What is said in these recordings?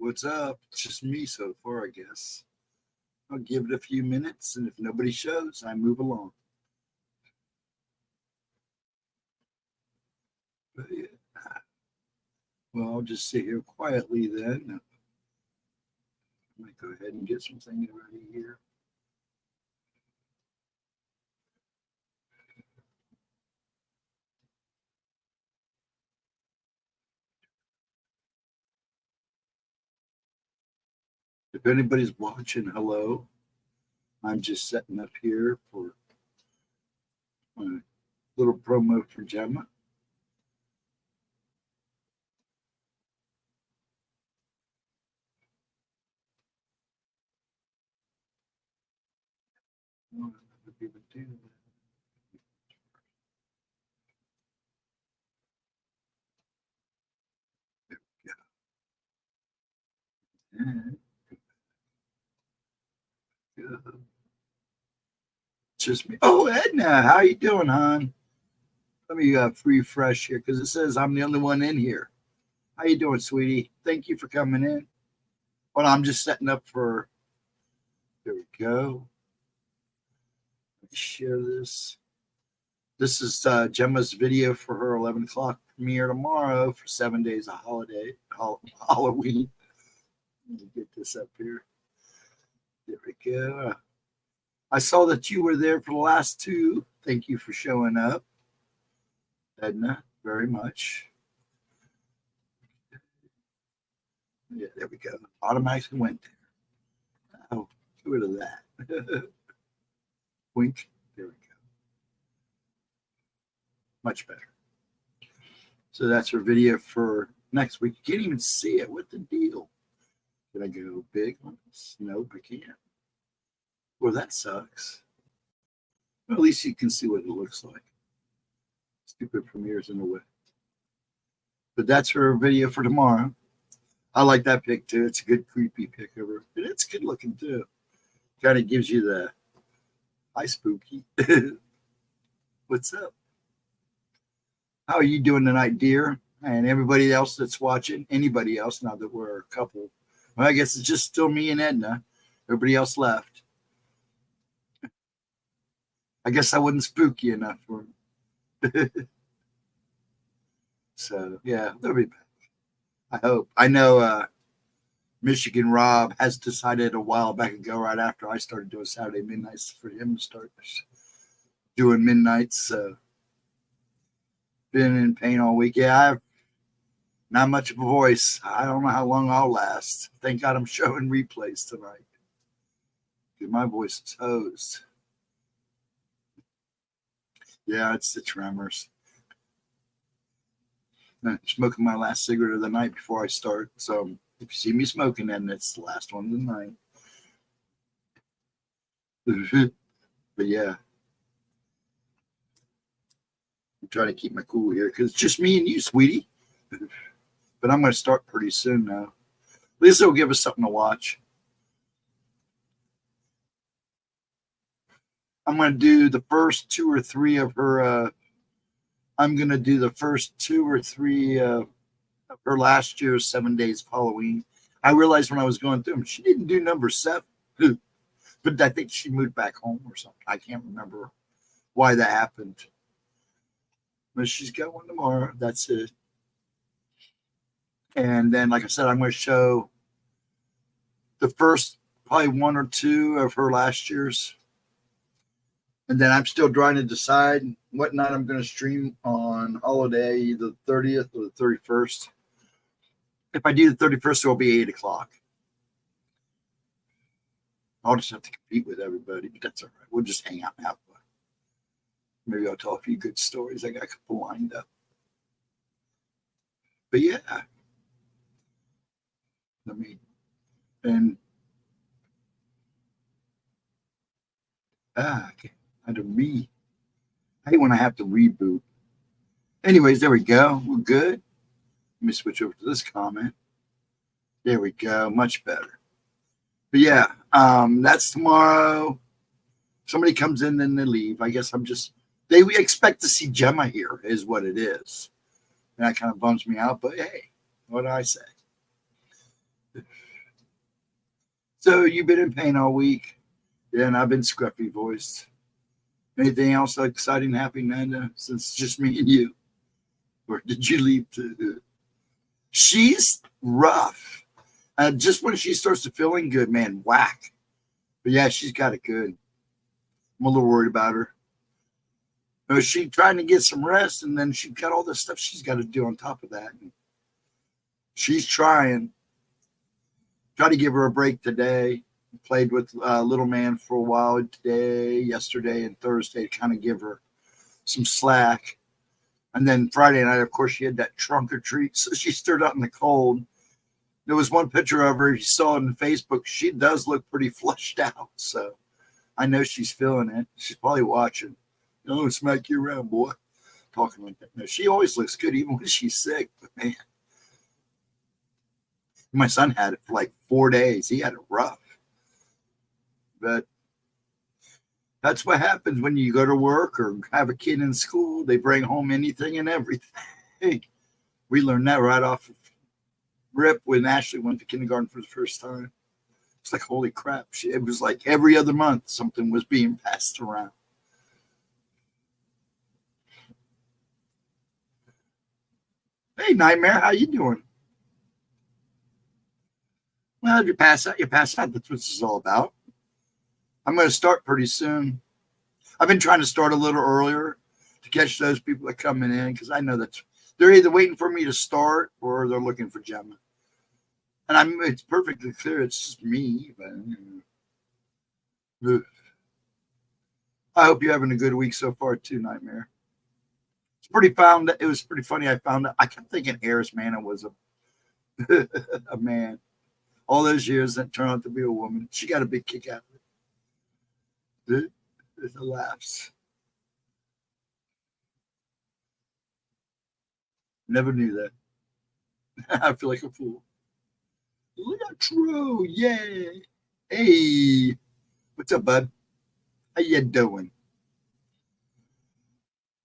What's up? It's just me so far, I guess. I'll give it a few minutes, and if nobody shows, I move along. But yeah. Well, I'll just sit here quietly then. I might go ahead and get some things ready here. If anybody's watching, hello. I'm just setting up here for my little promo for Gemma. Just me. Oh, Edna, how you doing, hon? Let me refresh here because it says I'm the only one in here. How you doing, sweetie? Thank you for coming in. Well, I'm just setting up for. There we go. Let me share this. This is Gemma's video for her 11 o'clock premiere tomorrow for 7 days of Halloween. Let me get this up here. There we go. I saw that you were there for the last two. Thank you for showing up, Edna, very much. Yeah, there we go. Automatically went there. Oh, get rid of that. Wink. There we go. Much better. So that's our video for next week. You can't even see it. What the deal? Can I go big on this? Nope, I can't. Well, that sucks. Well, at least you can see what it looks like. Stupid premieres in a way. But that's her video for tomorrow. I like that pic too. It's a good creepy pic of her. And it's good looking too. Kind of gives you the hi spooky. What's up? How are you doing tonight, dear? And everybody else that's watching, anybody else now that we're a couple. Well, I guess it's just still me and Edna. Everybody else left. I guess I wasn't spooky enough for him. So, yeah, they'll be back. I hope. I know Michigan Rob has decided a while back ago, right after I started doing Saturday midnights, for him to start doing midnights. So, been in pain all week. Yeah, I have not much of a voice. I don't know how long I'll last. Thank God I'm showing replays tonight. Because my voice is hosed. Yeah, it's the tremors. I'm smoking my last cigarette of the night before I start. So if you see me smoking, then it's the last one of the night. But yeah. I'm trying to keep my cool here because it's just me and you, sweetie. But I'm going to start pretty soon now. At least it'll give us something to watch. I'm going to do the first two or three of her. I'm going to do the first two or three of her last year's 7 days of Halloween. I realized when I was going through them, she didn't do number 7. But I think she moved back home or something. I can't remember why that happened. But she's got one tomorrow. That's it. And then, like I said, I'm going to show the first probably one or two of her last year's. And then I'm still trying to decide what night I'm going to stream on holiday, either the 30th or the 31st. If I do the 31st, it will be 8 o'clock. I'll just have to compete with everybody, but that's all right. We'll just hang out and have fun. Maybe I'll tell a few good stories. I got a couple lined up. But yeah. Okay. I hate when I have to reboot. Anyways, there we go. We're good. Let me switch over to this comment. There we go. Much better. But yeah, that's tomorrow. Somebody comes in, then they leave. I guess we expect to see Gemma here is what it is. And that kind of bums me out, but hey, what do I say? So you've been in pain all week. Yeah, and I've been scruffy voiced. Anything else exciting happening, Nanda, since just me and you? Or did you leave to? She's rough. Just when she starts to feeling good, man, whack. But yeah, she's got it good. I'm a little worried about her. She's trying to get some rest, and then she's got all this stuff she's got to do on top of that. And she's trying. Try to give her a break today. Played with little man for a while today, yesterday, and Thursday to kind of give her some slack. And then Friday night, of course, she had that trunk or treat, so she stirred out in the cold. There was one picture of her. You saw it on Facebook. She does look pretty flushed out, so I know she's feeling it. She's probably watching. Oh, smack you around, boy. Talking like that. No, she always looks good, even when she's sick. But man, my son had it for like 4 days. He had it rough. But that's what happens when you go to work or have a kid in school. They bring home anything and everything. We learned that right off of rip when Ashley went to kindergarten for the first time. It's like, holy crap. It was like every other month something was being passed around. Hey, Nightmare, how you doing? Well, if you pass out, you pass out. That's what this is all about. I'm going to start pretty soon. I've been trying to start a little earlier to catch those people that coming in because I know that they're either waiting for me to start or they're looking for Gemma. And it's perfectly clear it's just me. But I hope you're having a good week so far too, Nightmare. It was pretty funny. I found out. I kept thinking Eris Mana was a man. All those years that turned out to be a woman. She got a big kick out of it. There's the laughs. Never knew that. I feel like a fool. Look at True. Yay. Hey. What's up, bud? How you doing?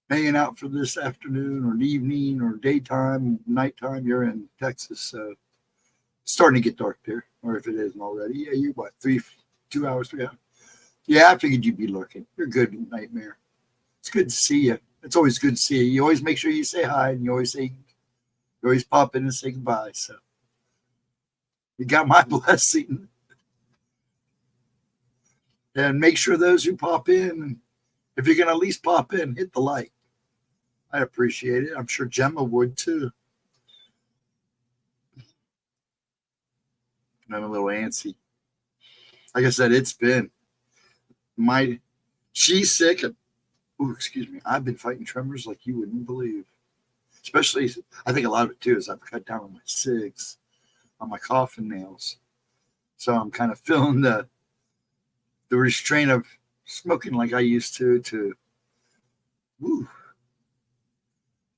Hanging out for this afternoon or evening or daytime, nighttime. You're in Texas, so it's starting to get dark there. Or if it isn't already. Yeah, you're what, 2 hours, 3 hours? Yeah, I figured you'd be lurking. You're good, Nightmare. It's good to see you. It's always good to see you. You always make sure you say hi, and you always pop in and say goodbye. So you got my blessing. And make sure those who pop in, if you're going to at least pop in, hit the like. I appreciate it. I'm sure Gemma would too. And I'm a little antsy. Like I said, it's been she's sick. Excuse me. I've been fighting tremors like you wouldn't believe. Especially, I think a lot of it too is I've cut down on my cigs, on my coffin nails. So I'm kind of feeling the restraint of smoking like I used to. Woo.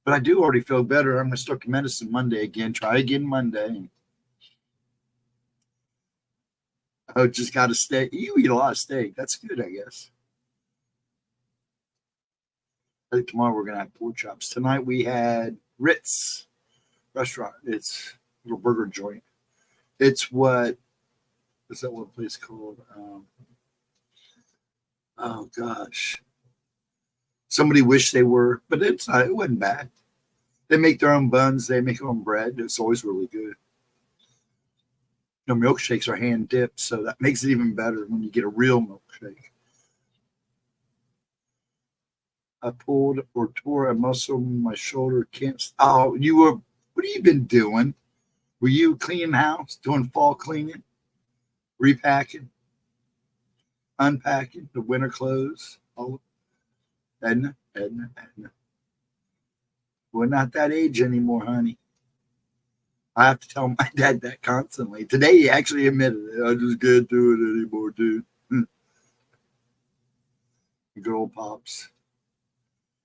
But I do already feel better. I'm going to start the medicine Monday again. Try again Monday. Oh, just got to stay. You eat a lot of steak. That's good, I guess. I think tomorrow we're going to have pork chops. Tonight we had Ritz restaurant. It's a little burger joint. It's what's that one place called? Oh, gosh. Somebody wished they were, but it wasn't bad. They make their own buns. They make their own bread. It's always really good. Milkshakes are hand dipped, so that makes it even better when you get a real milkshake. I pulled or tore a muscle in my shoulder. What have you been doing? Were you cleaning the house, doing fall cleaning, repacking, unpacking the winter clothes? Edna. We're not that age anymore, honey. I have to tell my dad that constantly. Today, he actually admitted it. I just can't do it anymore, dude. Good old Pops.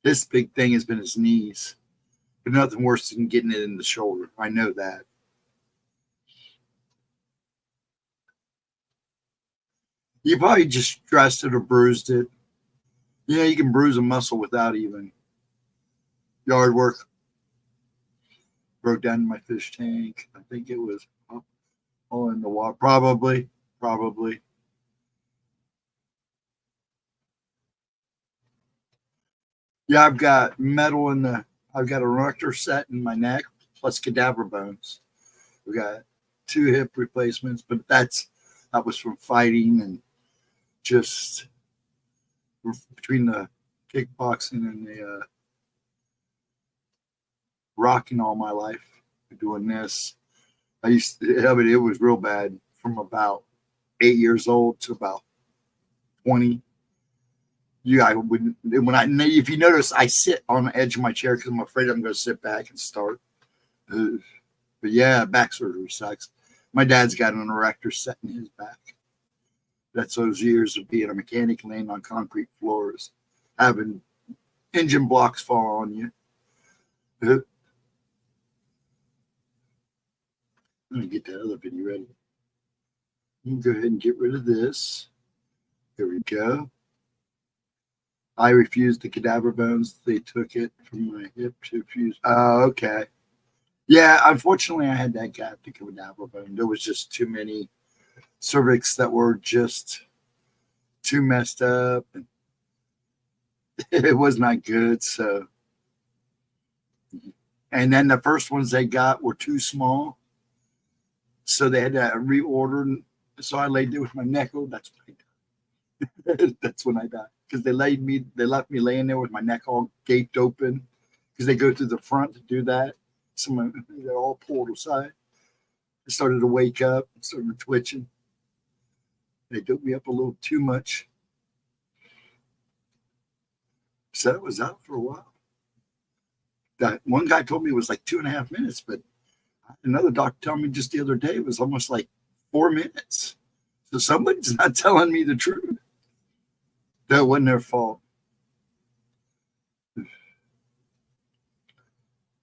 This big thing has been his knees. But nothing worse than getting it in the shoulder. I know that. You probably just stressed it or bruised it. You can bruise a muscle without even yard work. Broke down my fish tank. I think it was Oh, in the water. Probably. Probably. Yeah, I've got metal in the. I've got a rector set in my neck plus cadaver bones. We got 2 hip replacements, but that was from fighting and just between the kickboxing and the rocking all my life doing this. I mean, it was real bad from about 8 years old to about 20. I wouldn't, if you notice, I sit on the edge of my chair because I'm afraid I'm going to sit back and start. But yeah, back surgery sucks. My dad's got an erector set in his back. That's those years of being a mechanic, laying on concrete floors, having engine blocks fall on you. Let me get that other video ready. You can go ahead and get rid of this. There we go. I refused the cadaver bones. They took it from my hip to fuse. Oh, okay. Yeah, unfortunately, I had that gap to cadaver bone. There was just too many cervix that were just too messed up. And it was not good. So, and then the first ones they got were too small. So they had to reorder. So I laid there with my neck. Oh, that's when I died. That's when I died. Because they left me laying there with my neck all gaped open. Because they go through the front to do that. So they're all pulled aside. I started to wake up, started twitching. They doped me up a little too much. So it was out for a while. That one guy told me it was like 2.5 minutes, but another doctor told me just the other day it was almost like 4 minutes. So somebody's not telling me the truth. That wasn't their fault.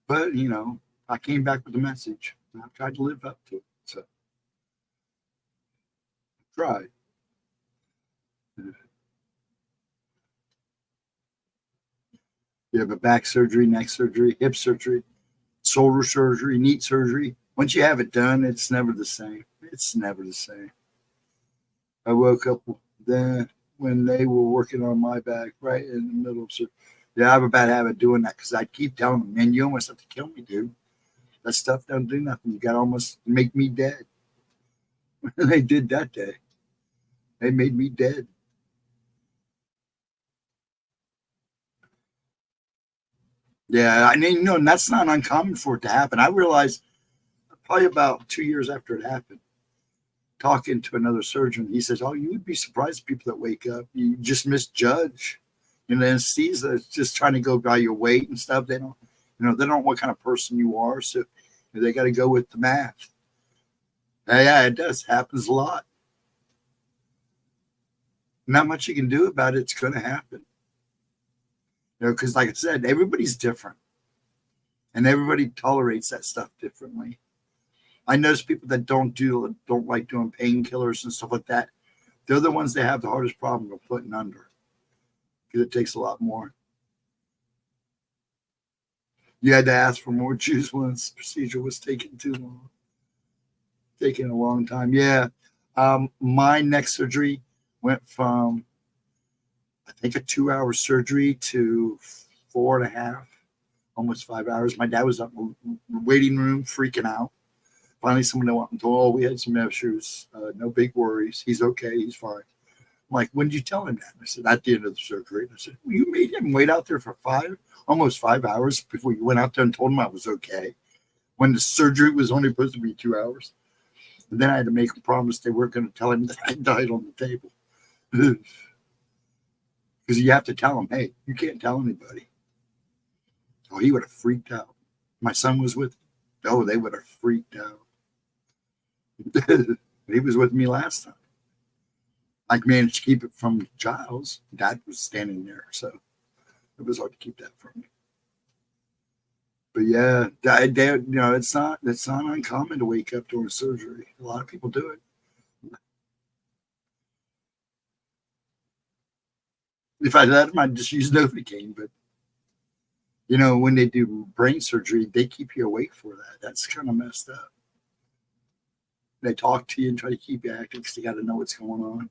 But, you know, I came back with a message. And I tried to live up to it. So, I tried. You have a back surgery, neck surgery, hip surgery, shoulder surgery, knee surgery. Once you have it done, it's never the same. It's never the same. I woke up then when they were working on my back right in the middle of surgery. Yeah, I have a bad habit of doing that because I keep telling them, man, you almost have to kill me, dude. That stuff don't do nothing. You got to almost make me dead. They did that day. They made me dead. Yeah, I mean, and that's not uncommon for it to happen. I realized probably about 2 years after it happened, talking to another surgeon, he says, "Oh, you would be surprised people that wake up. You just misjudge. You know, anesthesia is just trying to go by your weight and stuff. They don't, they don't know what kind of person you are, so they got to go with the math." Yeah, it does. Happens a lot. Not much you can do about it. It's going to happen. Because like I said, everybody's different, and everybody tolerates that stuff differently. I notice people that don't like doing painkillers and stuff like that. They're the ones that have the hardest problem of putting under because it takes a lot more. You had to ask for more juice once. Procedure was taking too long, taking a long time. Yeah, my neck surgery went from I think a 2-hour surgery to 4.5, almost 5 hours. My dad was up in the waiting room freaking out. Finally, someone went up and told, "Oh, we had some issues. No big worries. He's okay. He's fine." I'm like, "When did you tell him that?" I said, "At the end of the surgery." And I said, "Well, you made him wait out there for almost 5 hours before you went out there and told him I was okay, when the surgery was only supposed to be 2 hours." And then I had to make a promise they weren't going to tell him that I died on the table. Because you have to tell him, "Hey, you can't tell anybody." Oh, he would have freaked out. My son was with me. Oh, they would have freaked out. He was with me last time. I managed to keep it from Giles. Dad was standing there, so it was hard to keep that from me. But yeah, it's not uncommon to wake up during surgery. A lot of people do it. If I let them, I'd just use Novocaine. But when they do brain surgery, they keep you awake for that. That's kind of messed up. They talk to you and try to keep you active because they got to know what's going on.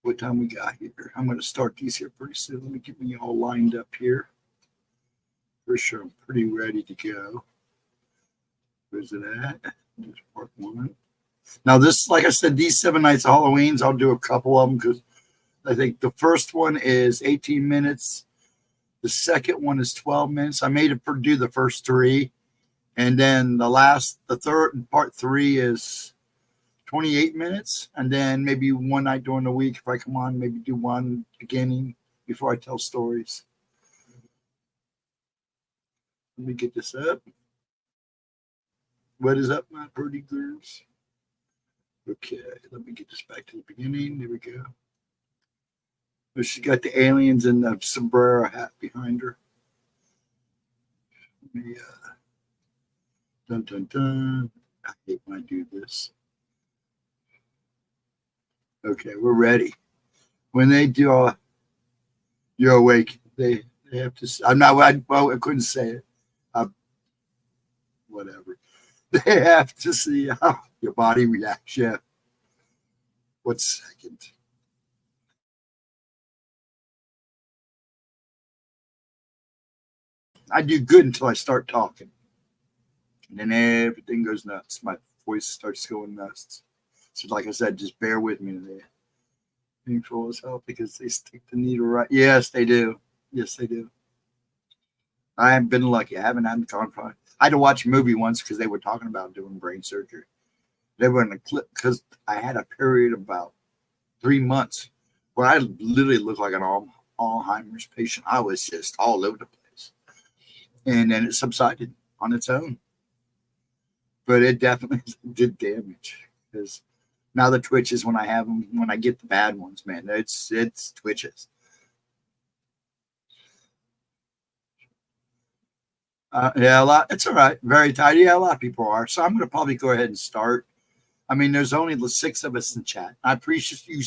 What time we got here? I'm going to start these here pretty soon. Let me get me all lined up here. For sure, I'm pretty ready to go. Where's it at? There's part 1. Now this, like I said, these 7 nights of Halloweens, I'll do a couple of them because I think the first one is 18 minutes. The second one is 12 minutes. I made it do the first 3. And then the third, part 3 is 28 minutes. And then maybe one night during the week, if I come on, maybe do one beginning before I tell stories. Let me get this up. What is up, my pretty girls? Okay, let me get this back to the beginning. There we go. Oh, she got the aliens and the sombrero hat behind her. Let me, dun, dun, dun. I hate when I do this. Okay, we're ready. When they do you're awake, they have to, I couldn't say it. Whatever. They have to see how your body reacts. Yeah. 1 second. I do good until I start talking. And then everything goes nuts. My voice starts going nuts. So like I said, just bear with me today. Painful as hell because they stick the needle right. Yes, they do. Yes, they do. I have been lucky. I haven't had the conflict. I had to watch a movie once because they were talking about doing brain surgery. They were in a clip because I had a period of about 3 months where I literally looked like an Alzheimer's patient. I was just all over the place. And then it subsided on its own. But it definitely did damage because now the twitches when I have them, when I get the bad ones, man, it's twitches. Yeah, a lot. It's all right. Very tidy. Yeah, a lot of people are. So I'm going to probably go ahead and start. I mean, there's only the 6 of us in chat. I appreciate you.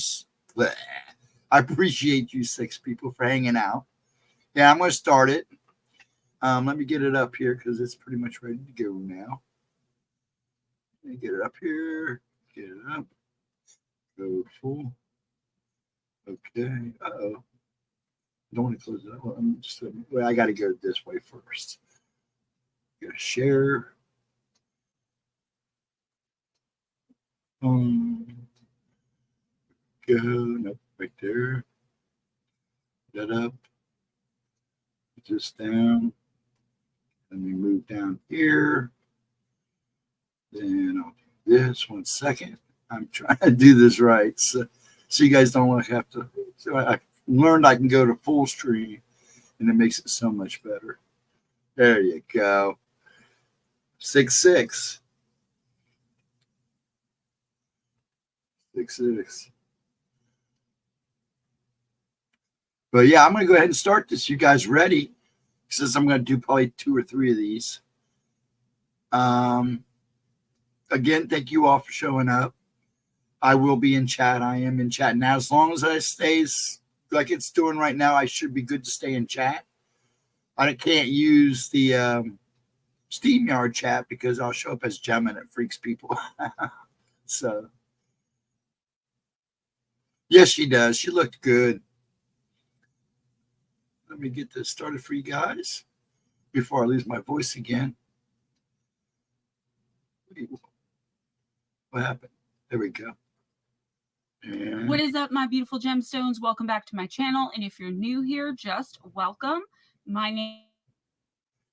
I appreciate you 6 people for hanging out. Yeah, I'm going to start it. Let me get it up here because it's pretty much ready to go now. Let me get it up here. Get it up. Go full. Okay. Uh-oh. I don't want to close it up. I'm just, well, I got to go this way first. Go share. Go. Nope. Right there. That up. Just down. Let me move down here. Then I'll do this. 1 second. I'm trying to do this right. So you guys don't want to have to. So I learned I can go to full screen and it makes it so much better. There you go. 6-6. 6-6. But yeah, I'm going to go ahead and start this. You guys ready? Since I'm going to do probably 2 or 3 of these. Again, thank you all for showing up. I will be in chat. I am in chat. Now, as long as I stays like it's doing right now, I should be good to stay in chat. I can't use the StreamYard chat because I'll show up as Gemma and it freaks people. So, yes, she does. She looked good. Let me get this started for you guys before I lose my voice again. What happened? There we go. And what is up, my beautiful gemstones? Welcome back to my channel. And if you're new here, just welcome. My name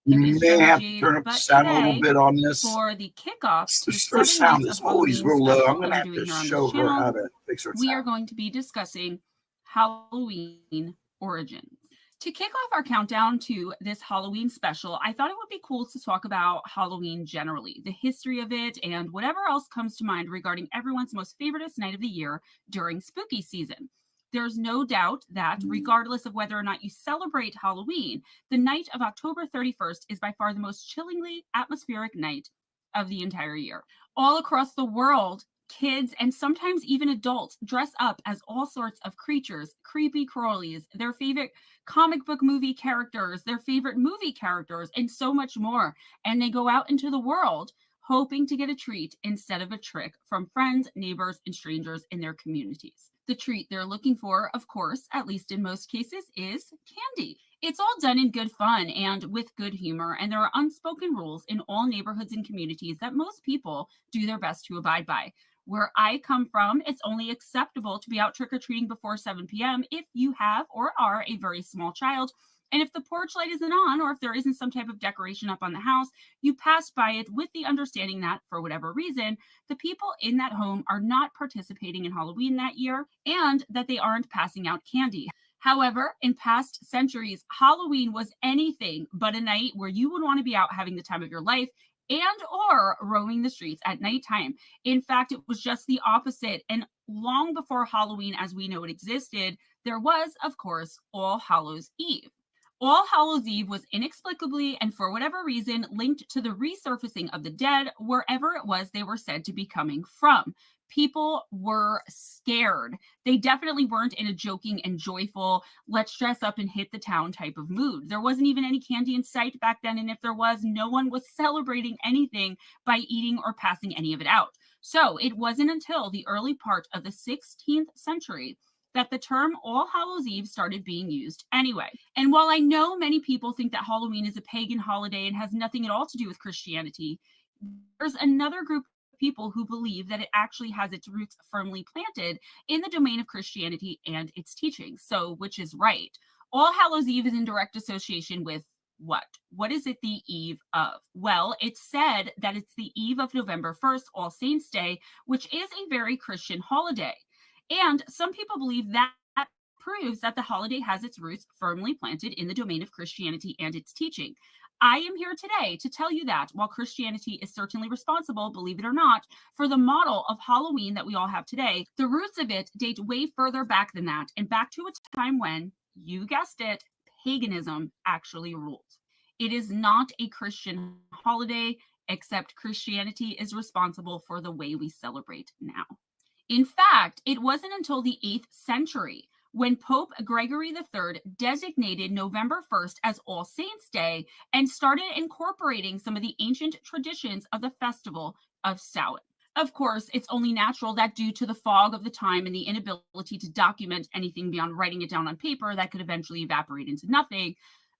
you is may have to GemmaJade, turn up the but sound a little today, bit on this. for the kickoff to Her 7 sound nights is of always Halloween real low. special I'm going to that have I'm to doing here on show this her how channel, to fix her we are sound. going to be discussing Halloween origins. To kick off our countdown to this Halloween special, I thought it would be cool to talk about Halloween generally, the history of it, and whatever else comes to mind regarding everyone's most favoriteest night of the year during spooky season. There's no doubt that regardless of whether or not you celebrate Halloween, the night of October 31st is by far the most chillingly atmospheric night of the entire year. All across the world, Kids and sometimes even adults dress up as all sorts of creatures, creepy crawlies, their favorite comic book movie characters, their favorite movie characters, and so much more. And they go out into the world hoping to get a treat instead of a trick from friends, neighbors, and strangers in their communities. The treat they're looking for, of course, at least in most cases, is candy. It's all done in good fun and with good humor, and there are unspoken rules in all neighborhoods and communities that most people do their best to abide by. Where I come from, it's only acceptable to be out trick-or-treating before 7 p.m. if you have or are a very small child. And if the porch light isn't on, or if there isn't some type of decoration up on the house, you pass by it with the understanding that, for whatever reason, the people in that home are not participating in Halloween that year and that they aren't passing out candy. However, in past centuries, Halloween was anything but a night where you would want to be out having the time of your life and or roaming the streets at nighttime. In fact, it was just the opposite. And long before Halloween as we know it existed, there was, of course, All Hallows Eve. All Hallows Eve was inexplicably and for whatever reason linked to the resurfacing of the dead wherever it was they were said to be coming from. People were scared. They definitely weren't in a joking and joyful, let's dress up and hit the town type of mood. There wasn't even any candy in sight back then. And if there was, no one was celebrating anything by eating or passing any of it out. So it wasn't until the early part of the 16th century that the term All Hallows Eve started being used anyway. And while I know many people think that Halloween is a pagan holiday and has nothing at all to do with Christianity, there's another group people who believe that it actually has its roots firmly planted in the domain of Christianity and its teachings. So, which is right. All Hallows Eve is in direct association with what? What is it the eve of? Well, it's said that it's the eve of November 1st, All Saints' Day, which is a very Christian holiday. And some people believe that proves that the holiday has its roots firmly planted in the domain of Christianity and its teaching. I am here today to tell you that while Christianity is certainly responsible, believe it or not, for the model of Halloween that we all have today, the roots of it date way further back than that, and back to a time when, you guessed it, paganism actually ruled. It is not a Christian holiday, except Christianity is responsible for the way we celebrate now. In fact, it wasn't until the 8th century when Pope Gregory III designated November 1st as All Saints' Day and started incorporating some of the ancient traditions of the festival of Samhain. Of course, it's only natural that due to the fog of the time and the inability to document anything beyond writing it down on paper that could eventually evaporate into nothing,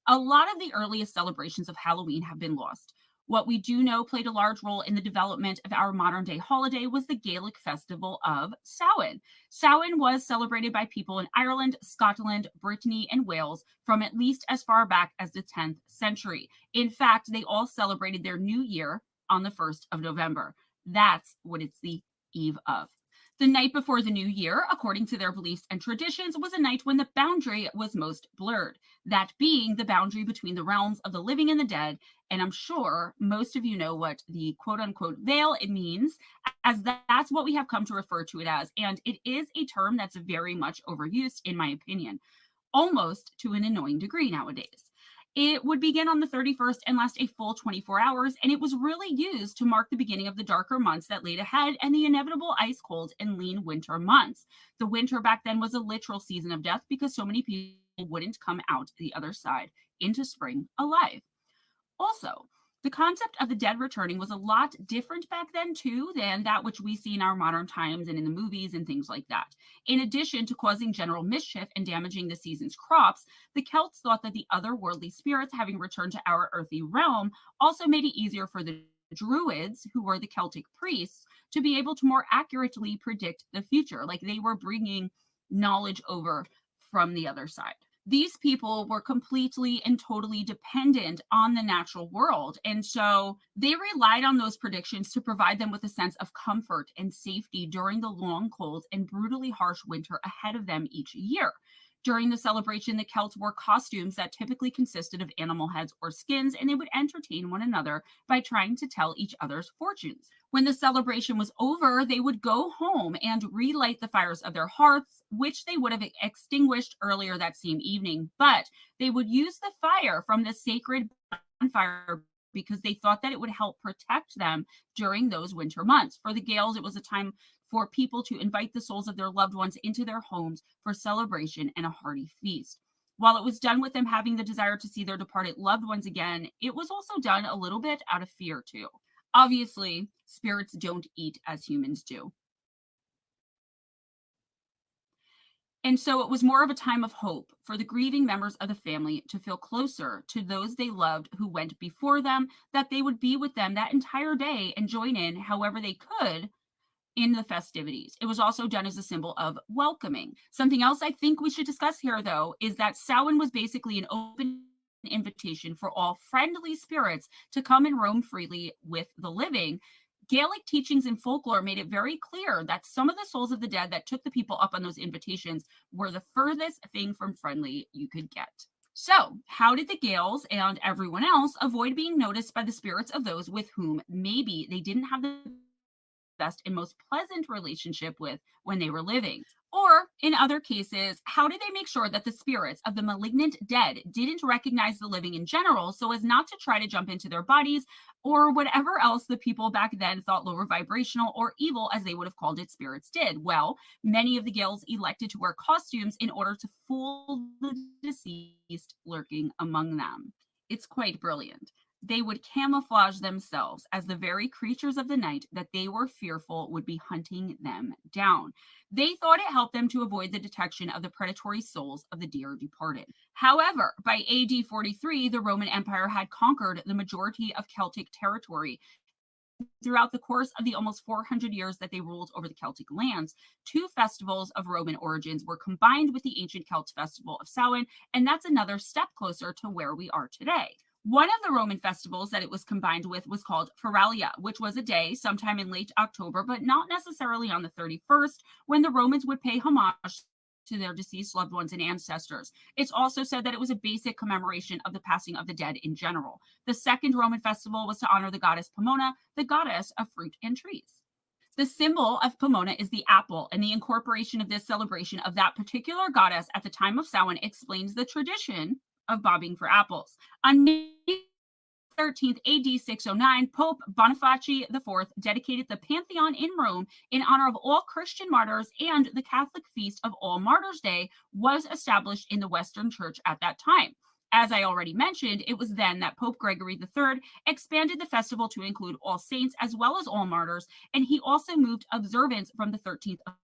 a lot of the earliest celebrations of Halloween have been lost. What we do know played a large role in the development of our modern day holiday was the Gaelic festival of Samhain. Samhain was celebrated by people in Ireland, Scotland, Brittany, and Wales from at least as far back as the 10th century. In fact, they all celebrated their new year on the 1st of November. That's what it's the eve of. The night before the new year, according to their beliefs and traditions, was a night when the boundary was most blurred, that being the boundary between the realms of the living and the dead. And I'm sure most of you know what the quote-unquote veil it means, as that's what we have come to refer to it as. And it is a term that's very much overused, in my opinion, almost to an annoying degree nowadays. It would begin on the 31st and last a full 24 hours, and it was really used to mark the beginning of the darker months that laid ahead and the inevitable ice cold and lean winter months. The winter back then was a literal season of death because so many people wouldn't come out the other side into spring alive. Also, the concept of the dead returning was a lot different back then, too, than that which we see in our modern times and in the movies and things like that. In addition to causing general mischief and damaging the season's crops, the Celts thought that the otherworldly spirits having returned to our earthly realm also made it easier for the Druids, who were the Celtic priests, to be able to more accurately predict the future, like they were bringing knowledge over from the other side. These people were completely and totally dependent on the natural world. And so they relied on those predictions to provide them with a sense of comfort and safety during the long, cold, and brutally harsh winter ahead of them each year. During the celebration, the Celts wore costumes that typically consisted of animal heads or skins, and they would entertain one another by trying to tell each other's fortunes. When the celebration was over, they would go home and relight the fires of their hearths, which they would have extinguished earlier that same evening. But they would use the fire from the sacred bonfire because they thought that it would help protect them during those winter months. For the Gaels, it was a time for people to invite the souls of their loved ones into their homes for celebration and a hearty feast. While it was done with them having the desire to see their departed loved ones again, it was also done a little bit out of fear too. Obviously, spirits don't eat as humans do. And so it was more of a time of hope for the grieving members of the family to feel closer to those they loved who went before them, that they would be with them that entire day and join in however they could in the festivities. It was also done as a symbol of welcoming. Something else I think we should discuss here, though, is that Samhain was basically an open invitation for all friendly spirits to come and roam freely with the living. Gaelic teachings and folklore made it very clear that some of the souls of the dead that took the people up on those invitations were the furthest thing from friendly you could get. So, how did the Gaels and everyone else avoid being noticed by the spirits of those with whom maybe they didn't have the best and most pleasant relationship with when they were living? Or in other cases, how did they make sure that the spirits of the malignant dead didn't recognize the living in general so as not to try to jump into their bodies or whatever else the people back then thought lower vibrational or evil, as they would have called it, spirits did? Well, many of the Gaels elected to wear costumes in order to fool the deceased lurking among them. It's quite brilliant. They would camouflage themselves as the very creatures of the night that they were fearful would be hunting them down. They thought it helped them to avoid the detection of the predatory souls of the dear departed. However, by AD 43, the Roman Empire had conquered the majority of Celtic territory. Throughout the course of the almost 400 years that they ruled over the Celtic lands, two festivals of Roman origins were combined with the ancient Celt festival of Samhain, and that's another step closer to where we are today. One of the Roman festivals that it was combined with was called Paralysis, which was a day sometime in late October, but not necessarily on the 31st, when the Romans would pay homage to their deceased loved ones and ancestors. It's also said that it was a basic commemoration of the passing of the dead in general. The second Roman festival was to honor the goddess Pomona, the goddess of fruit and trees. The symbol of Pomona is the apple, and the incorporation of this celebration of that particular goddess at the time of Samhain explains the tradition of bobbing for apples. On May 13th, AD 609, Pope Boniface IV dedicated the Pantheon in Rome in honor of all Christian martyrs, and the Catholic feast of All Martyrs' Day was established in the Western Church at that time. As I already mentioned, it was then that Pope Gregory III expanded the festival to include all saints as well as all martyrs, and he also moved observance from the 13th of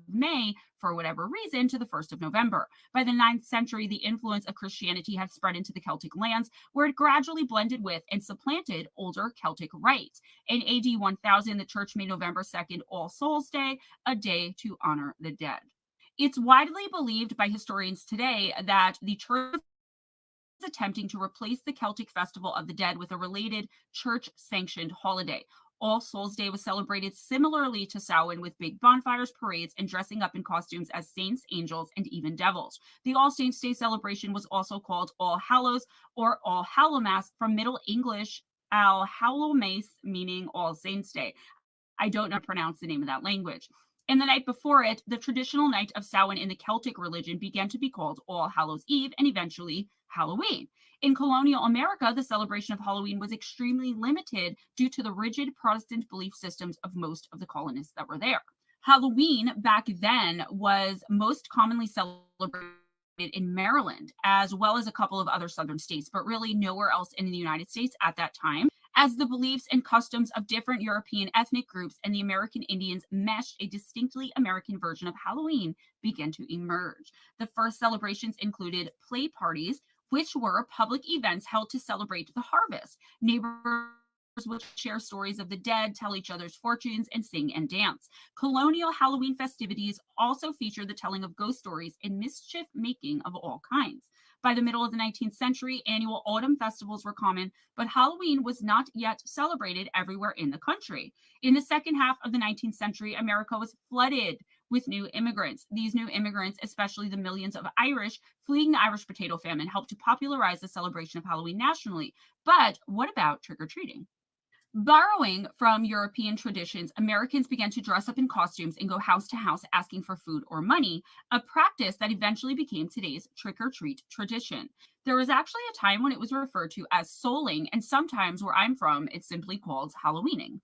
May, for whatever reason, to the 1st of November. By the 9th century, the influence of Christianity had spread into the Celtic lands, where it gradually blended with and supplanted older Celtic rites. In AD 1000, the church made November 2nd All Souls' Day, a day to honor the dead. It's widely believed by historians today that the church is attempting to replace the Celtic Festival of the Dead with a related church-sanctioned holiday. All Souls Day was celebrated similarly to Samhain, with big bonfires, parades, and dressing up in costumes as saints, angels, and even devils. The All Saints Day celebration was also called All Hallows or All Hallowmass, from Middle English Al Hallowmass, meaning All Saints Day. I don't know how to pronounce the name of that language. And the night before it, the traditional night of Samhain in the Celtic religion began to be called All Hallows Eve, and eventually Halloween. In colonial America, the celebration of Halloween was extremely limited due to the rigid Protestant belief systems of most of the colonists that were there. Halloween back then was most commonly celebrated in Maryland, as well as a couple of other southern states, but really nowhere else in the United States at that time, as the beliefs and customs of different European ethnic groups and the American Indians meshed. A distinctly American version of Halloween began to emerge. The first celebrations included play parties, which were public events held to celebrate the harvest. Neighbors would share stories of the dead, tell each other's fortunes, and sing and dance. Colonial Halloween festivities also featured the telling of ghost stories and mischief making of all kinds. By the middle of the 19th century, annual autumn festivals were common, but Halloween was not yet celebrated everywhere in the country. In the second half of the 19th century, America was flooded with new immigrants. These new immigrants, especially the millions of Irish fleeing the Irish potato famine, helped to popularize the celebration of Halloween nationally. But what about trick-or-treating? Borrowing from European traditions, Americans began to dress up in costumes and go house to house asking for food or money, a practice that eventually became today's trick-or-treat tradition. There was actually a time when it was referred to as souling, and sometimes where I'm from, it's simply called Halloweening.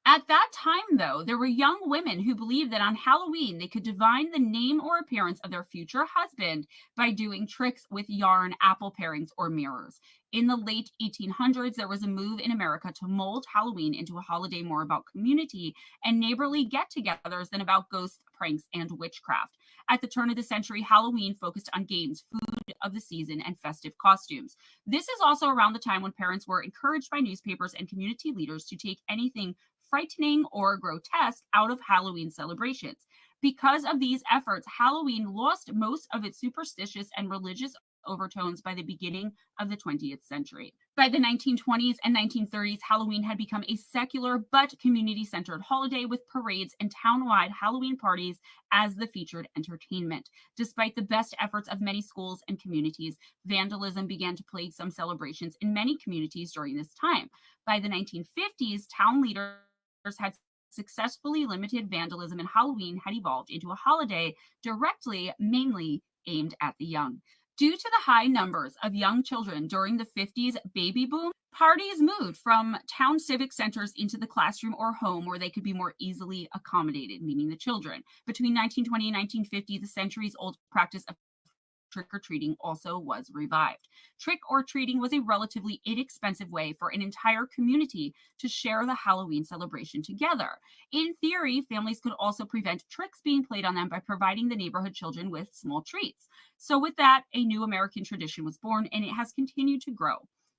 At that time, though, there were young women who believed that on Halloween they could divine the name or appearance of their future husband by doing tricks with yarn, apple parings, or mirrors. In the late 1800s, there was a move in America to mold Halloween into a holiday more about community and neighborly get togethers than about ghosts, pranks, and witchcraft. At the turn of the century, Halloween focused on games, food of the season, and festive costumes. This is also around the time when parents were encouraged by newspapers and community leaders to take anything frightening or grotesque out of Halloween celebrations. Because of these efforts, Halloween lost most of its superstitious and religious overtones by the beginning of the 20th century. By the 1920s and 1930s, Halloween had become a secular but community-centered holiday with parades and town-wide Halloween parties as the featured entertainment. Despite the best efforts of many schools and communities, vandalism began to plague some celebrations in many communities during this time. By the 1950s, town leaders had successfully limited vandalism, and Halloween had evolved into a holiday mainly aimed at the young. Due to the high numbers of young children during the 50s baby boom, parties moved from town civic centers into the classroom or home where they could be more easily accommodated, meaning the children. Between 1920 and 1950, the centuries-old practice of trick-or-treating also was revived. Trick-or-treating was a relatively inexpensive way for an entire community to share the Halloween celebration together. In theory, families could also prevent tricks being played on them by providing the neighborhood children with small treats. So with that, a new American tradition was born, and it has continued to grow.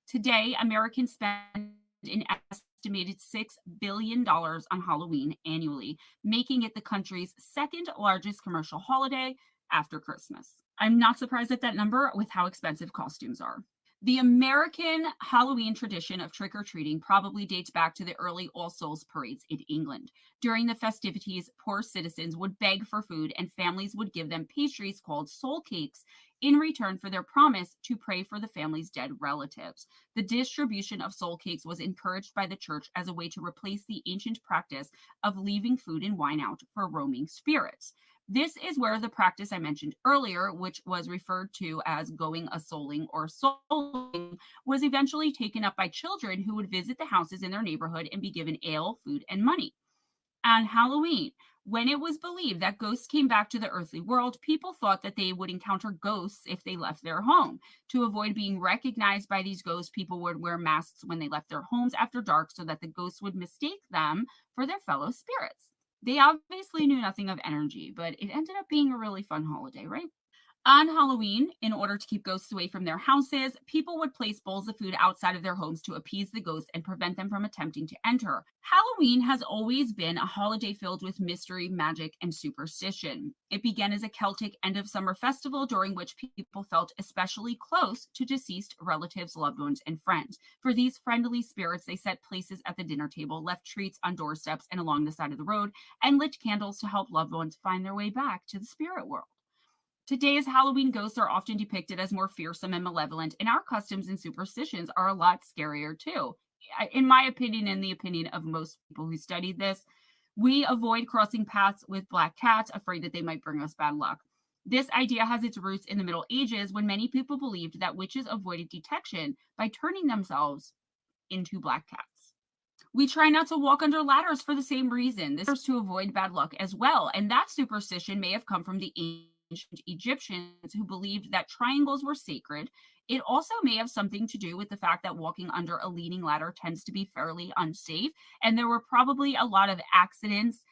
Today, Americans spend an estimated $6 billion on Halloween annually, making it the country's second largest commercial holiday after Christmas. I'm not surprised at that number with how expensive costumes are. The American Halloween tradition of trick-or-treating probably dates back to the early All Souls parades in England. During the festivities, poor citizens would beg for food, and families would give them pastries called soul cakes in return for their promise to pray for the family's dead relatives. The distribution of soul cakes was encouraged by the church as a way to replace the ancient practice of leaving food and wine out for roaming spirits. This is where the practice I mentioned earlier, which was referred to as going a-souling or souling, was eventually taken up by children who would visit the houses in their neighborhood and be given ale, food, and money. On Halloween, when it was believed that ghosts came back to the earthly world, people thought that they would encounter ghosts if they left their home. To avoid being recognized by these ghosts, people would wear masks when they left their homes after dark so that the ghosts would mistake them for their fellow spirits. They obviously knew nothing of energy, but it ended up being a really fun holiday, right? On Halloween, in order to keep ghosts away from their houses, people would place bowls of food outside of their homes to appease the ghosts and prevent them from attempting to enter. Halloween has always been a holiday filled with mystery, magic, and superstition. It began as a Celtic end-of-summer festival during which people felt especially close to deceased relatives, loved ones, and friends. For these friendly spirits, they set places at the dinner table, left treats on doorsteps and along the side of the road, and lit candles to help loved ones find their way back to the spirit world. Today's Halloween ghosts are often depicted as more fearsome and malevolent, and our customs and superstitions are a lot scarier too. In my opinion, and the opinion of most people who studied this, we avoid crossing paths with black cats, afraid that they might bring us bad luck. This idea has its roots in the Middle Ages when many people believed that witches avoided detection by turning themselves into black cats. We try not to walk under ladders for the same reason. This is to avoid bad luck as well, and that superstition may have come from the ancient Egyptians who believed that triangles were sacred. It also may have something to do with the fact that walking under a leaning ladder tends to be fairly unsafe, and there were probably a lot of accidents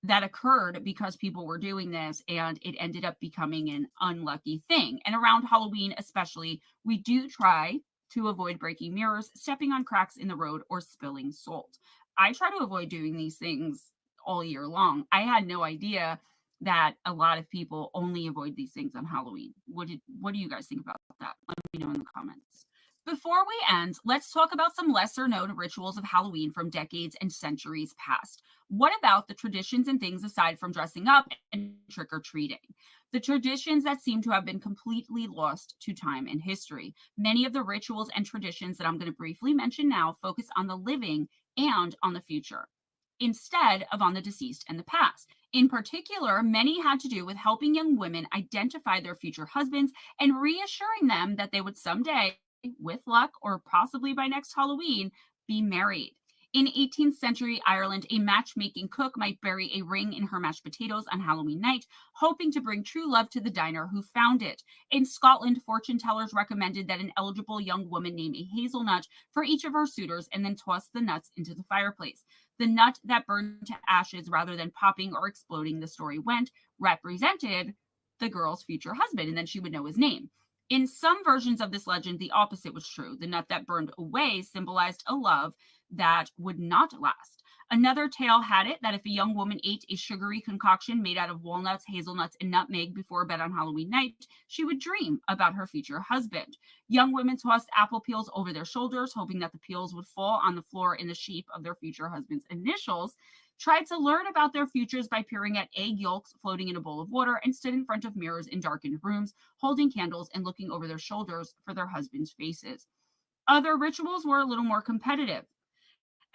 that occurred because people were doing this, and it ended up becoming an unlucky thing. And around Halloween especially, we do try to avoid breaking mirrors, stepping on cracks in the road, or spilling salt. I try to avoid doing these things all year long. I had no idea that a lot of people only avoid these things on Halloween. What do you guys think about that? Let me know in the comments. Before we end, let's talk about some lesser known rituals of Halloween from decades and centuries past. What about the traditions and things aside from dressing up and trick-or-treating? The traditions that seem to have been completely lost to time and history. Many of the rituals and traditions that I'm going to briefly mention now focus on the living and on the future, instead of on the deceased and the past. In particular, many had to do with helping young women identify their future husbands and reassuring them that they would someday, with luck or possibly by next Halloween, be married. In 18th century Ireland, a matchmaking cook might bury a ring in her mashed potatoes on Halloween night, hoping to bring true love to the diner who found it. In Scotland, fortune tellers recommended that an eligible young woman name a hazelnut for each of her suitors and then toss the nuts into the fireplace. The nut that burned to ashes rather than popping or exploding, the story went, represented the girl's future husband, and then she would know his name. In some versions of this legend, the opposite was true. The nut that burned away symbolized a love that would not last. Another tale had it that if a young woman ate a sugary concoction made out of walnuts, hazelnuts, and nutmeg before bed on Halloween night, she would dream about her future husband. Young women tossed apple peels over their shoulders, hoping that the peels would fall on the floor in the shape of their future husband's initials, tried to learn about their futures by peering at egg yolks floating in a bowl of water, and stood in front of mirrors in darkened rooms, holding candles and looking over their shoulders for their husbands' faces. Other rituals were a little more competitive.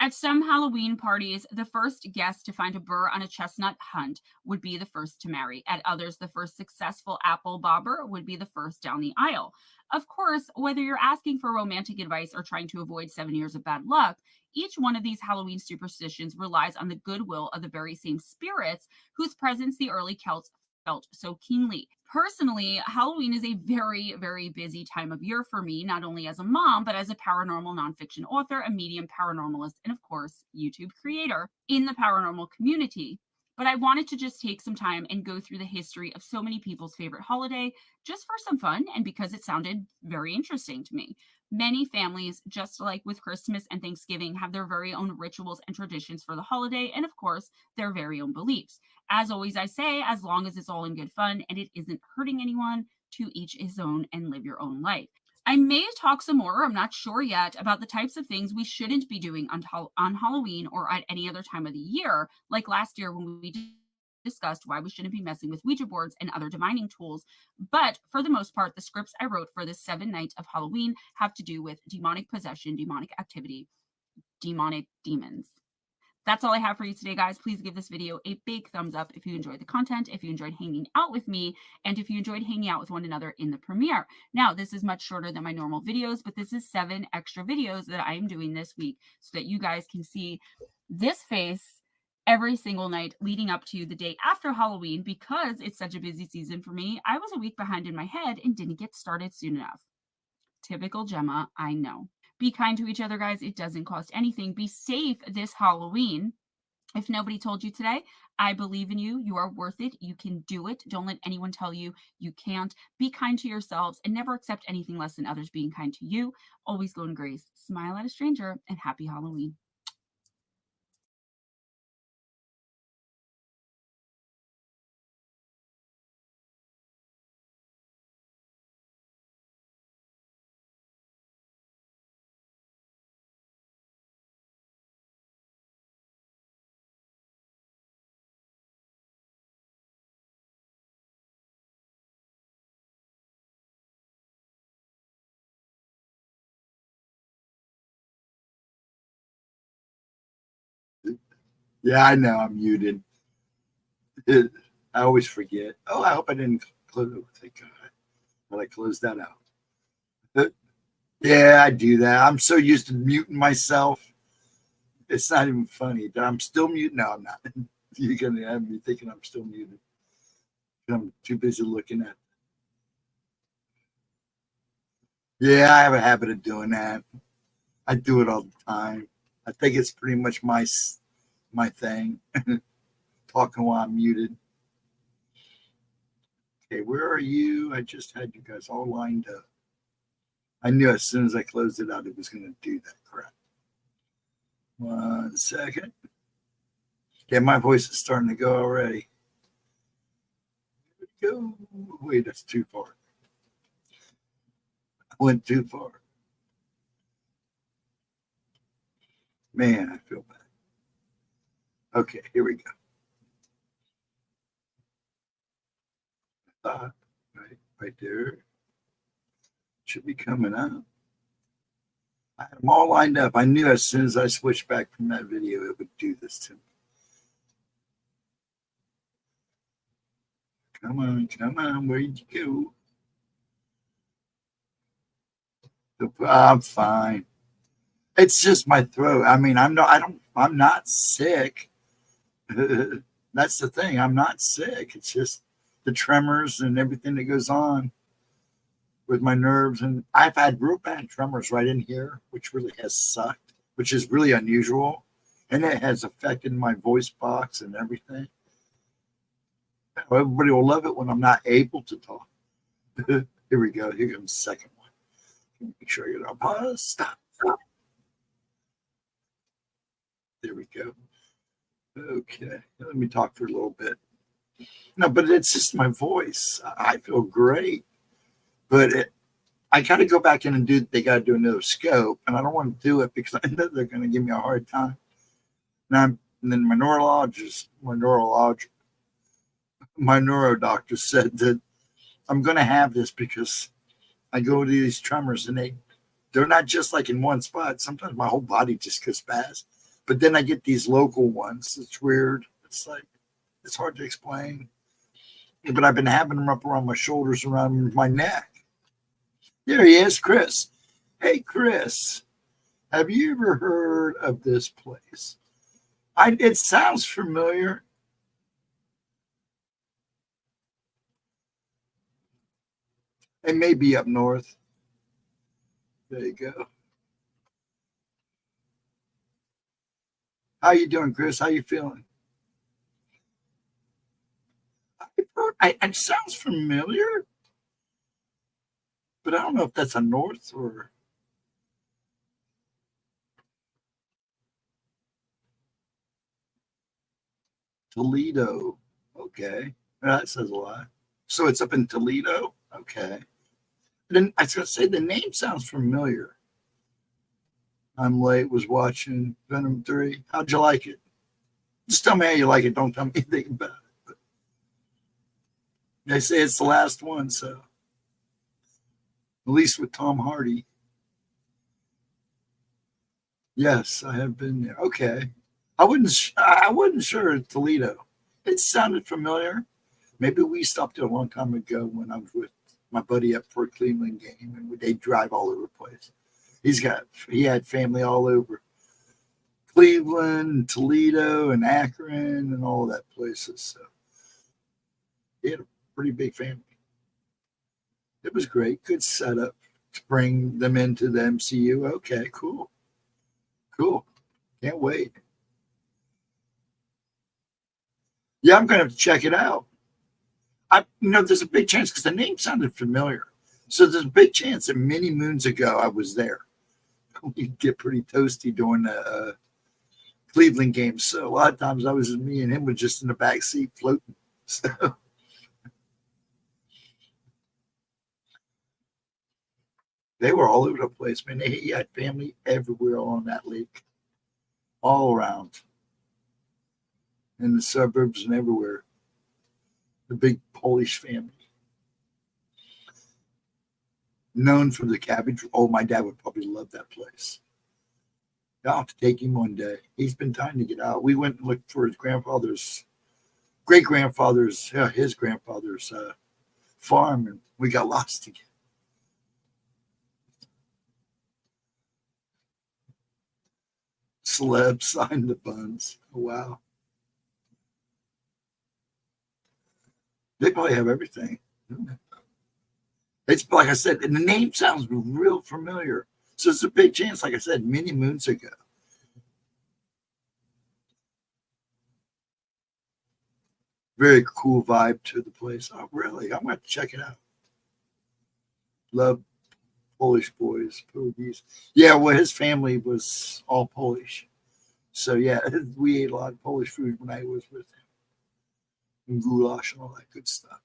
At some Halloween parties, the first guest to find a burr on a chestnut hunt would be the first to marry. At others, the first successful apple bobber would be the first down the aisle. Of course, whether you're asking for romantic advice or trying to avoid 7 years of bad luck, each one of these Halloween superstitions relies on the goodwill of the very same spirits whose presence the early Celts felt so keenly. Personally, Halloween is a very, very busy time of year for me, not only as a mom, but as a paranormal nonfiction author, a medium paranormalist, and of course, YouTube creator in the paranormal community. But I wanted to just take some time and go through the history of so many people's favorite holiday just for some fun and because it sounded very interesting to me. Many families, just like with Christmas and Thanksgiving, have their very own rituals and traditions for the holiday, and of course, their very own beliefs. As always, I say, as long as it's all in good fun and it isn't hurting anyone, to each his own and live your own life. I may talk some more, I'm not sure yet, about the types of things we shouldn't be doing on Halloween or at any other time of the year, like last year when we discussed why we shouldn't be messing with Ouija boards and other divining tools. But for the most part, the scripts I wrote for the 7 nights of Halloween have to do with demonic possession, demonic activity, demonic demons. That's all I have for you today, guys. Please give this video a big thumbs up if you enjoyed the content, if you enjoyed hanging out with me, and if you enjoyed hanging out with one another in the premiere. Now, this is much shorter than my normal videos, but this is 7 extra videos that I am doing this week so that you guys can see this face every single night leading up to the day after Halloween. Because it's such a busy season for me, I was a week behind in my head and didn't get started soon enough. Typical Gemma, I know. Be kind to each other, guys. It doesn't cost anything. Be safe this Halloween. If nobody told you today, I believe in you. You are worth it. You can do it. Don't let anyone tell you you can't. Be kind to yourselves and never accept anything less than others being kind to you. Always go in grace. Smile at a stranger, and happy Halloween. Yeah, I know I'm muted. I always forget. Oh, I hope I didn't close. Oh, thank God. But I closed that out. Yeah, I do that. I'm so used to muting myself. It's not even funny. But I'm still muted. No, I'm not. You're going to have me thinking I'm still muted. I'm too busy looking at. Yeah, I have a habit of doing that. I do it all the time. I think it's pretty much my thing. Talking while I'm muted. Okay, where are you? I just had you guys all lined up. I knew as soon as I closed it out, it was going to do that crap. 1 second. Yeah, my voice is starting to go already. Here we go. Wait, that's too far. I went too far. Man, I feel bad. Okay, here we go. Right there. Should be coming up. I had them all lined up. I knew as soon as I switched back from that video, it would do this to me. Come on, where'd you go? I'm fine. It's just my throat. I mean, I'm not sick. That's the thing. I'm not sick. It's just the tremors and everything that goes on with my nerves. And I've had real bad tremors right in here, which really has sucked, which is really unusual. And it has affected my voice box and everything. Everybody will love it when I'm not able to talk. Here we go. Here comes the second one. Make sure you're not pause. Stop. There we go. Okay. Let me talk for a little bit. No, but it's just my voice. I feel great. But I got to go back in and they got to do another scope. And I don't want to do it because I know they're going to give me a hard time. And then my neuro doctor said that I'm going to have this because I go to these tremors and they're not just like in one spot. Sometimes my whole body just goes fast. But then I get these local ones. It's weird. It's like, it's hard to explain. But I've been having them up around my shoulders, around my neck. There he is, Chris. Hey, Chris, have you ever heard of this place? It sounds familiar. It may be up north. There you go. How you doing, Chris? How you feeling? It sounds familiar, but I don't know if that's a north or Toledo. Okay, that says a lot. So it's up in Toledo. Okay. Then I was gonna say the name sounds familiar. I'm late. Was watching Venom 3. How'd you like it? Just tell me how you like it. Don't tell me anything about it. But they say it's the last one, so at least with Tom Hardy. Yes, I have been there. Okay, I wasn't sure at Toledo. It sounded familiar. Maybe we stopped there a long time ago when I was with my buddy up for a Cleveland game, and they drive all over the place. He had family all over Cleveland, Toledo, and Akron, and all of that places. So he had a pretty big family. It was great. Good setup to bring them into the MCU. Okay, cool. Can't wait. Yeah, I'm gonna have to check it out. There's a big chance because the name sounded familiar. So there's a big chance that many moons ago I was there. We get pretty toasty during the Cleveland game. So a lot of times me and him were just in the back seat floating. So they were all over the place, man. He had family everywhere on that lake, all around, in the suburbs and everywhere. The big Polish family. Known for the cabbage. Oh, my dad would probably love that place. I'll have to take him one day. He's been trying to get out. We went and looked for his grandfather's, his grandfather's farm, and we got lost again. Celeb signed the buns. Oh, wow. They probably have everything. It's like I said, and the name sounds real familiar. So it's a big chance, like I said, many moons ago. Very cool vibe to the place. Oh, really? I'm going to check it out. Love Polish boys, pierogies. Yeah, well, his family was all Polish. So, yeah, we ate a lot of Polish food when I was with him. And goulash and all that good stuff.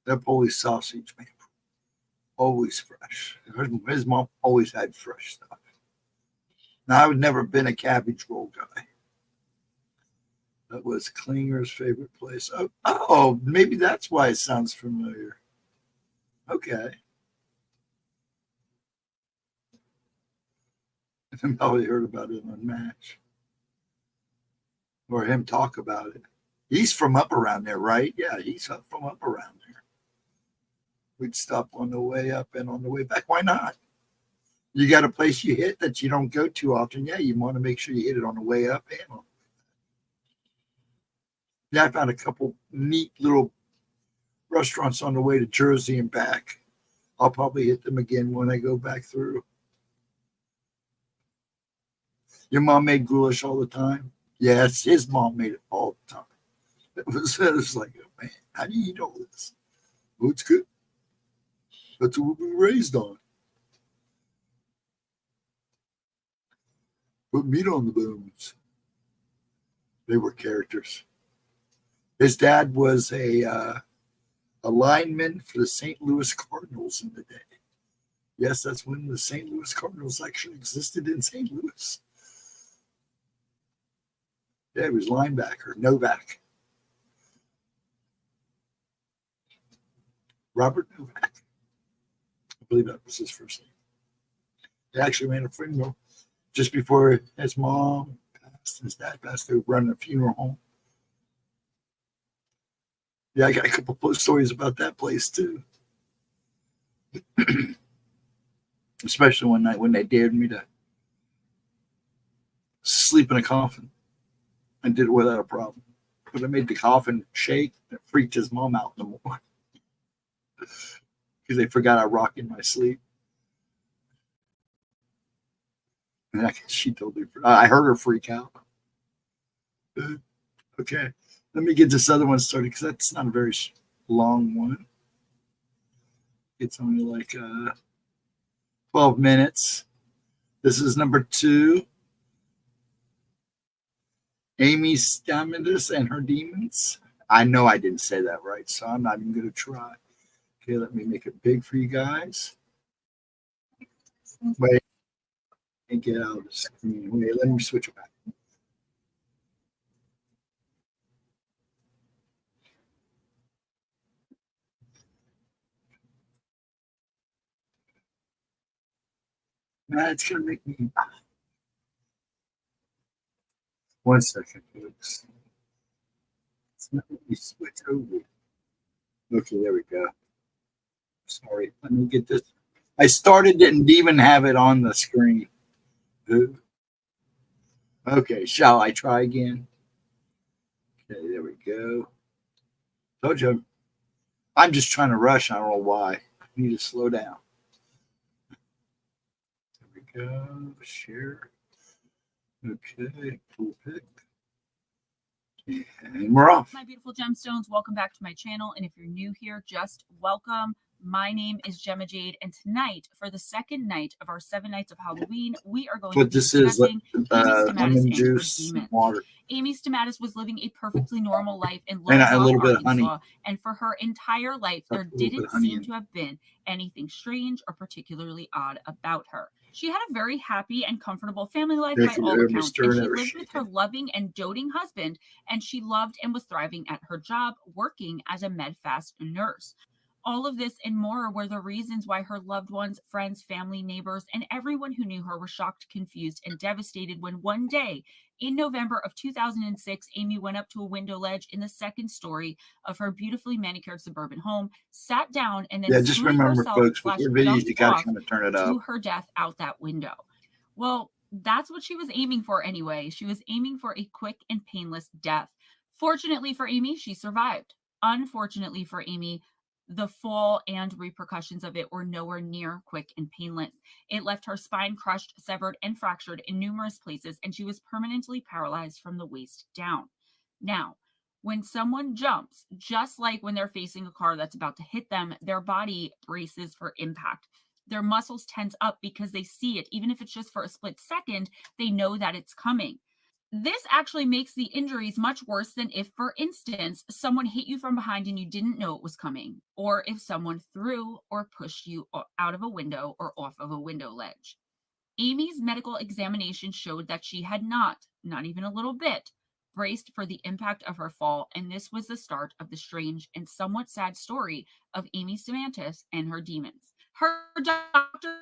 That Polish sausage, man, always fresh. His mom always had fresh stuff. Now, I've never been a cabbage roll guy. That was Klinger's favorite place. Oh, maybe that's why it sounds familiar. Okay. I probably heard about it on Match. Or him talk about it. He's from up around there, right? Yeah, he's from up around there. We'd stop on the way up and on the way back. Why not? You got a place you hit that you don't go too often. Yeah, you want to make sure you hit it on the way up. And yeah, I found a couple neat little restaurants on the way to Jersey and back. I'll probably hit them again when I go back through. Your mom made goulash all the time? Yes, his mom made it all the time. It was like, oh, man, how do you eat all this? Oh, it's good. That's what we were raised on. Put meat on the bones. They were characters. His dad was a lineman for the St. Louis Cardinals in the day. Yes, that's when the St. Louis Cardinals actually existed in St. Louis. Yeah, he was linebacker, Novak. Robert Novak. I believe that was his first name. He actually ran a funeral just before his mom passed, his dad passed. They were running a funeral home. Yeah, I got a couple of stories about that place too. Especially one night when they dared me to sleep in a coffin. I did it without a problem. But I made the coffin shake. It freaked his mom out in the morning. Because they forgot I rocked in my sleep. And she totally forgot. I heard her freak out. Okay. Let me get this other one started because that's not a very long one. It's only like 12 minutes. This is number 2. Amy Stamidus and her demons. I know I didn't say that right, so I'm not even going to try. Okay, let me make it big for you guys. Wait, and get out of the screen. Wait, let me switch it back. Nah, it's going to make me. 1 second, folks. Let me switch over. Okay, there we go. Sorry, let me get this. I started it and didn't even have it on the screen. Okay, shall I try again? Okay, there we go. Told you, I'm just trying to rush. I don't know why. I need to slow down. There we go. Share. Okay, cool pick. And we're off. My beautiful gemstones, welcome back to my channel. And if you're new here, just welcome. My name is Gemma Jade, and tonight, for the second night of our 7 nights of Halloween, we are going to be discussing Amy Stamidus and her demons. Water. Amy Stamidus was living a perfectly normal life in Little Rock, Arkansas, and for her entire life, there didn't seem to have been anything strange or particularly odd about her. She had a very happy and comfortable family life by all accounts, and she lived with her loving and doting husband, and she loved and was thriving at her job, working as a medfast nurse. All of this and more were the reasons why her loved ones, friends, family, neighbors, and everyone who knew her were shocked, confused, and devastated when one day in November of 2006, Amy went up to a window ledge in the second story of her beautifully manicured suburban home, sat down, and then just remember, folks, with your videos, you got to kind of turn it up to her death out that window. Well, that's what she was aiming for anyway. She was aiming for a quick and painless death. Fortunately for Amy, she survived. Unfortunately for Amy, the fall and repercussions of it were nowhere near quick and painless. It left her spine crushed, severed, and fractured in numerous places, and she was permanently paralyzed from the waist down. Now, when someone jumps, just like when they're facing a car that's about to hit them, their body braces for impact. Their muscles tense up because they see it. Even if it's just for a split second, they know that it's coming. This actually makes the injuries much worse than if, for instance, someone hit you from behind and you didn't know it was coming, or if someone threw or pushed you out of a window or off of a window ledge. Amy's medical examination showed that she had not even a little bit, braced for the impact of her fall, and this was the start of the strange and somewhat sad story of Amy Stamidus and her demons. Her doctor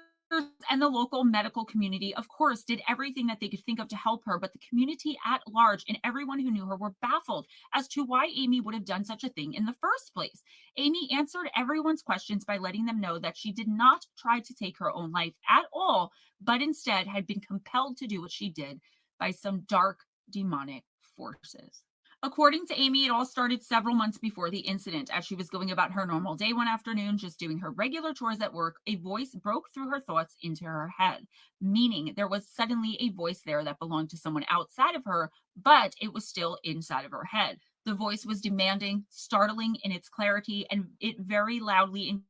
and the local medical community, of course, did everything that they could think of to help her, but the community at large and everyone who knew her were baffled as to why Amy would have done such a thing in the first place. Amy answered everyone's questions by letting them know that she did not try to take her own life at all, but instead had been compelled to do what she did by some dark demonic forces. According to Amy, it all started several months before the incident. As she was going about her normal day one afternoon, just doing her regular chores at work, a voice broke through her thoughts into her head, meaning there was suddenly a voice there that belonged to someone outside of her, but it was still inside of her head. The voice was demanding, startling in its clarity, and it very loudly and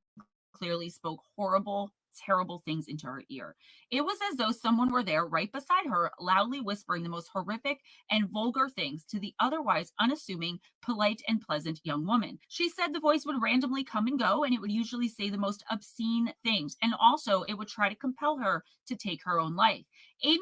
clearly spoke horrible, terrible things into her ear. It was as though someone were there right beside her, loudly whispering the most horrific and vulgar things to the otherwise unassuming, polite, and pleasant young woman. She said the voice would randomly come and go, and it would usually say the most obscene things, and also it would try to compel her to take her own life. Amy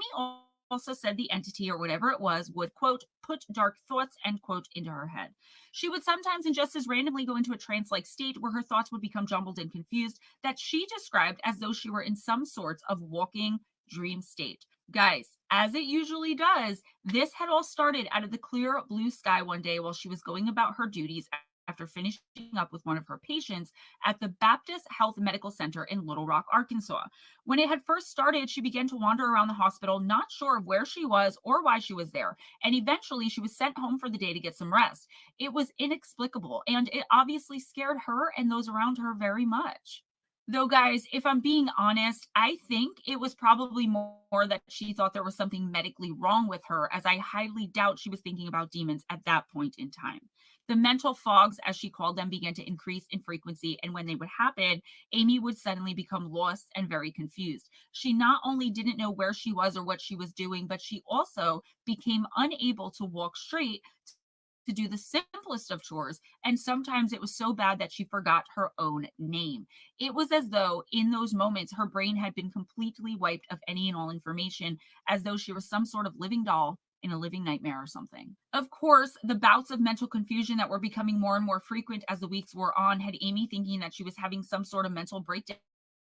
also said the entity, or whatever it was, would, quote, put dark thoughts, end quote, into her head. She would sometimes and just as randomly go into a trance-like state where her thoughts would become jumbled and confused that she described as though she were in some sorts of walking dream state. Guys, as it usually does, this had all started out of the clear blue sky one day while she was going about her duties after finishing up with one of her patients at the Baptist Health Medical Center in Little Rock, Arkansas. When it had first started, she began to wander around the hospital, not sure of where she was or why she was there, and eventually she was sent home for the day to get some rest. It was inexplicable, and it obviously scared her and those around her very much. Though, guys, if I'm being honest, I think it was probably more that she thought there was something medically wrong with her, as I highly doubt she was thinking about demons at that point in time. The mental fogs, as she called them, began to increase in frequency, and when they would happen, Amy would suddenly become lost and very confused. She not only didn't know where she was or what she was doing, but she also became unable to walk straight to do the simplest of chores, and sometimes it was so bad that she forgot her own name. It was as though in those moments her brain had been completely wiped of any and all information, as though she was some sort of living doll in a living nightmare or something. Of course, the bouts of mental confusion that were becoming more and more frequent as the weeks wore on had Amy thinking that she was having some sort of mental breakdown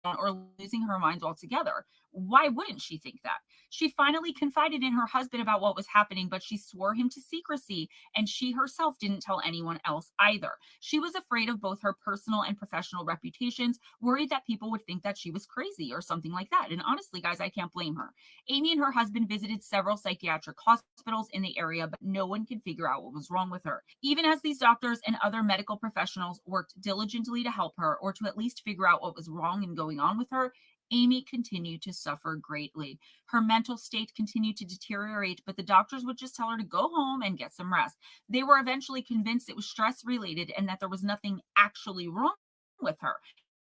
or losing her mind altogether. Why wouldn't she think that? She finally confided in her husband about what was happening, but she swore him to secrecy, and she herself didn't tell anyone else either. She was afraid of both her personal and professional reputations, worried that people would think that she was crazy or something like that. And honestly, guys, I can't blame her. Amy and her husband visited several psychiatric hospitals in the area, but no one could figure out what was wrong with her. Even as these doctors and other medical professionals worked diligently to help her, or to at least figure out what was wrong and going on with her, Amy continued to suffer greatly. Her mental state continued to deteriorate, but the doctors would just tell her to go home and get some rest. They were eventually convinced it was stress related and that there was nothing actually wrong with her.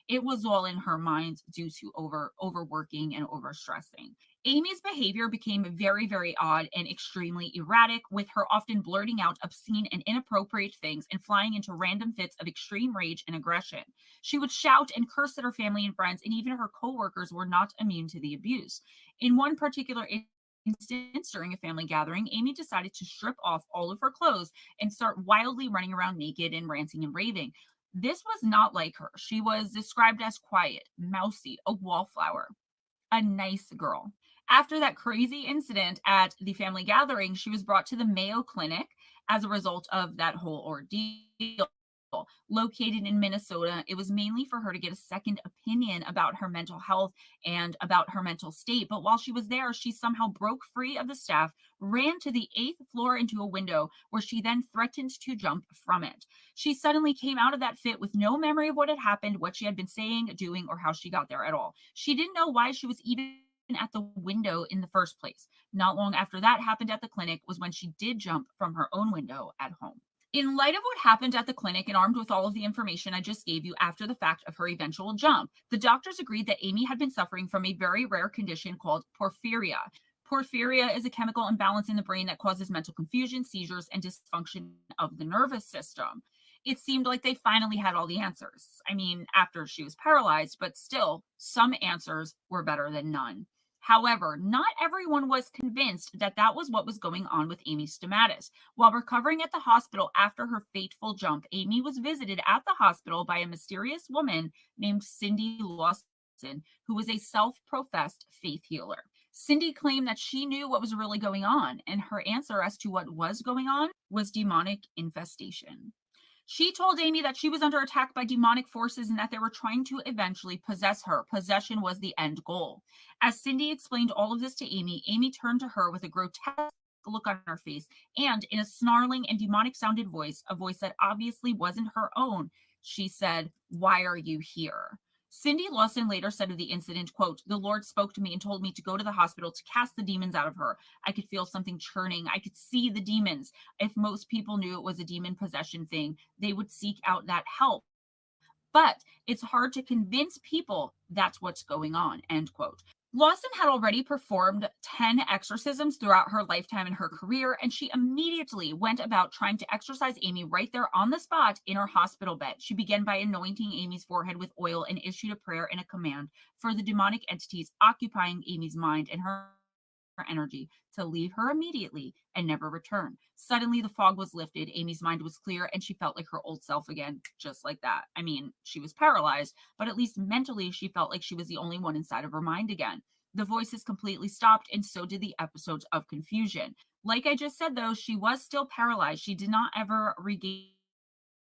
It was all in her mind due to overworking and overstressing. Amy's behavior became very, very odd and extremely erratic, with her often blurting out obscene and inappropriate things and flying into random fits of extreme rage and aggression. She would shout and curse at her family and friends, and even her coworkers were not immune to the abuse. In one particular instance, during a family gathering, Amy decided to strip off all of her clothes and start wildly running around naked and ranting and raving. This was not like her. She was described as quiet, mousy, a wallflower, a nice girl. After that crazy incident at the family gathering, she was brought to the Mayo Clinic as a result of that whole ordeal. Located in Minnesota, it was mainly for her to get a second opinion about her mental health and about her mental state. But while she was there, she somehow broke free of the staff, ran to the 8th floor into a window, where she then threatened to jump from it. She suddenly came out of that fit with no memory of what had happened, what she had been saying, doing, or how she got there at all. She didn't know why she was even at the window in the first place. Not long after that happened at the clinic was when she did jump from her own window at home. In light of what happened at the clinic, and armed with all of the information I just gave you after the fact of her eventual jump, the doctors agreed that Amy had been suffering from a very rare condition called porphyria. Porphyria is a chemical imbalance in the brain that causes mental confusion, seizures, and dysfunction of the nervous system. It seemed like they finally had all the answers. I mean, after she was paralyzed, but still, some answers were better than none. However, not everyone was convinced that that was what was going on with Amy Stammatis. While recovering at the hospital after her fateful jump, Amy was visited at the hospital by a mysterious woman named Cindy Lawson. who was a self-professed faith healer. Cindy claimed that she knew what was really going on, and her answer as to what was going on was demonic infestation. She told Amy that she was under attack by demonic forces and that they were trying to eventually possess her. Possession was the end goal. As Cindy explained all of this to Amy, Amy turned to her with a grotesque look on her face and, in a snarling and demonic sounded voice, a voice that obviously wasn't her own, she said, "Why are you here?" Cindy Lawson later said of the incident, quote, "The Lord spoke to me and told me to go to the hospital to cast the demons out of her. I could feel something churning. I could see the demons. If most people knew it was a demon possession thing, they would seek out that help. But it's hard to convince people that's what's going on," end quote. Lawson had already performed 10 exorcisms throughout her lifetime in her career, and she immediately went about trying to exorcise Amy right there on the spot in her hospital bed. She began by anointing Amy's forehead with oil and issued a prayer and a command for the demonic entities occupying Amy's mind and her energy to leave her immediately and never return. Suddenly, the fog was lifted. Amy's mind was clear, and she felt like her old self again, just like that. I mean, she was paralyzed, but at least mentally, she felt like she was the only one inside of her mind again. The voices completely stopped, and so did the episodes of confusion. Like I just said, though, she was still paralyzed. She did not ever regain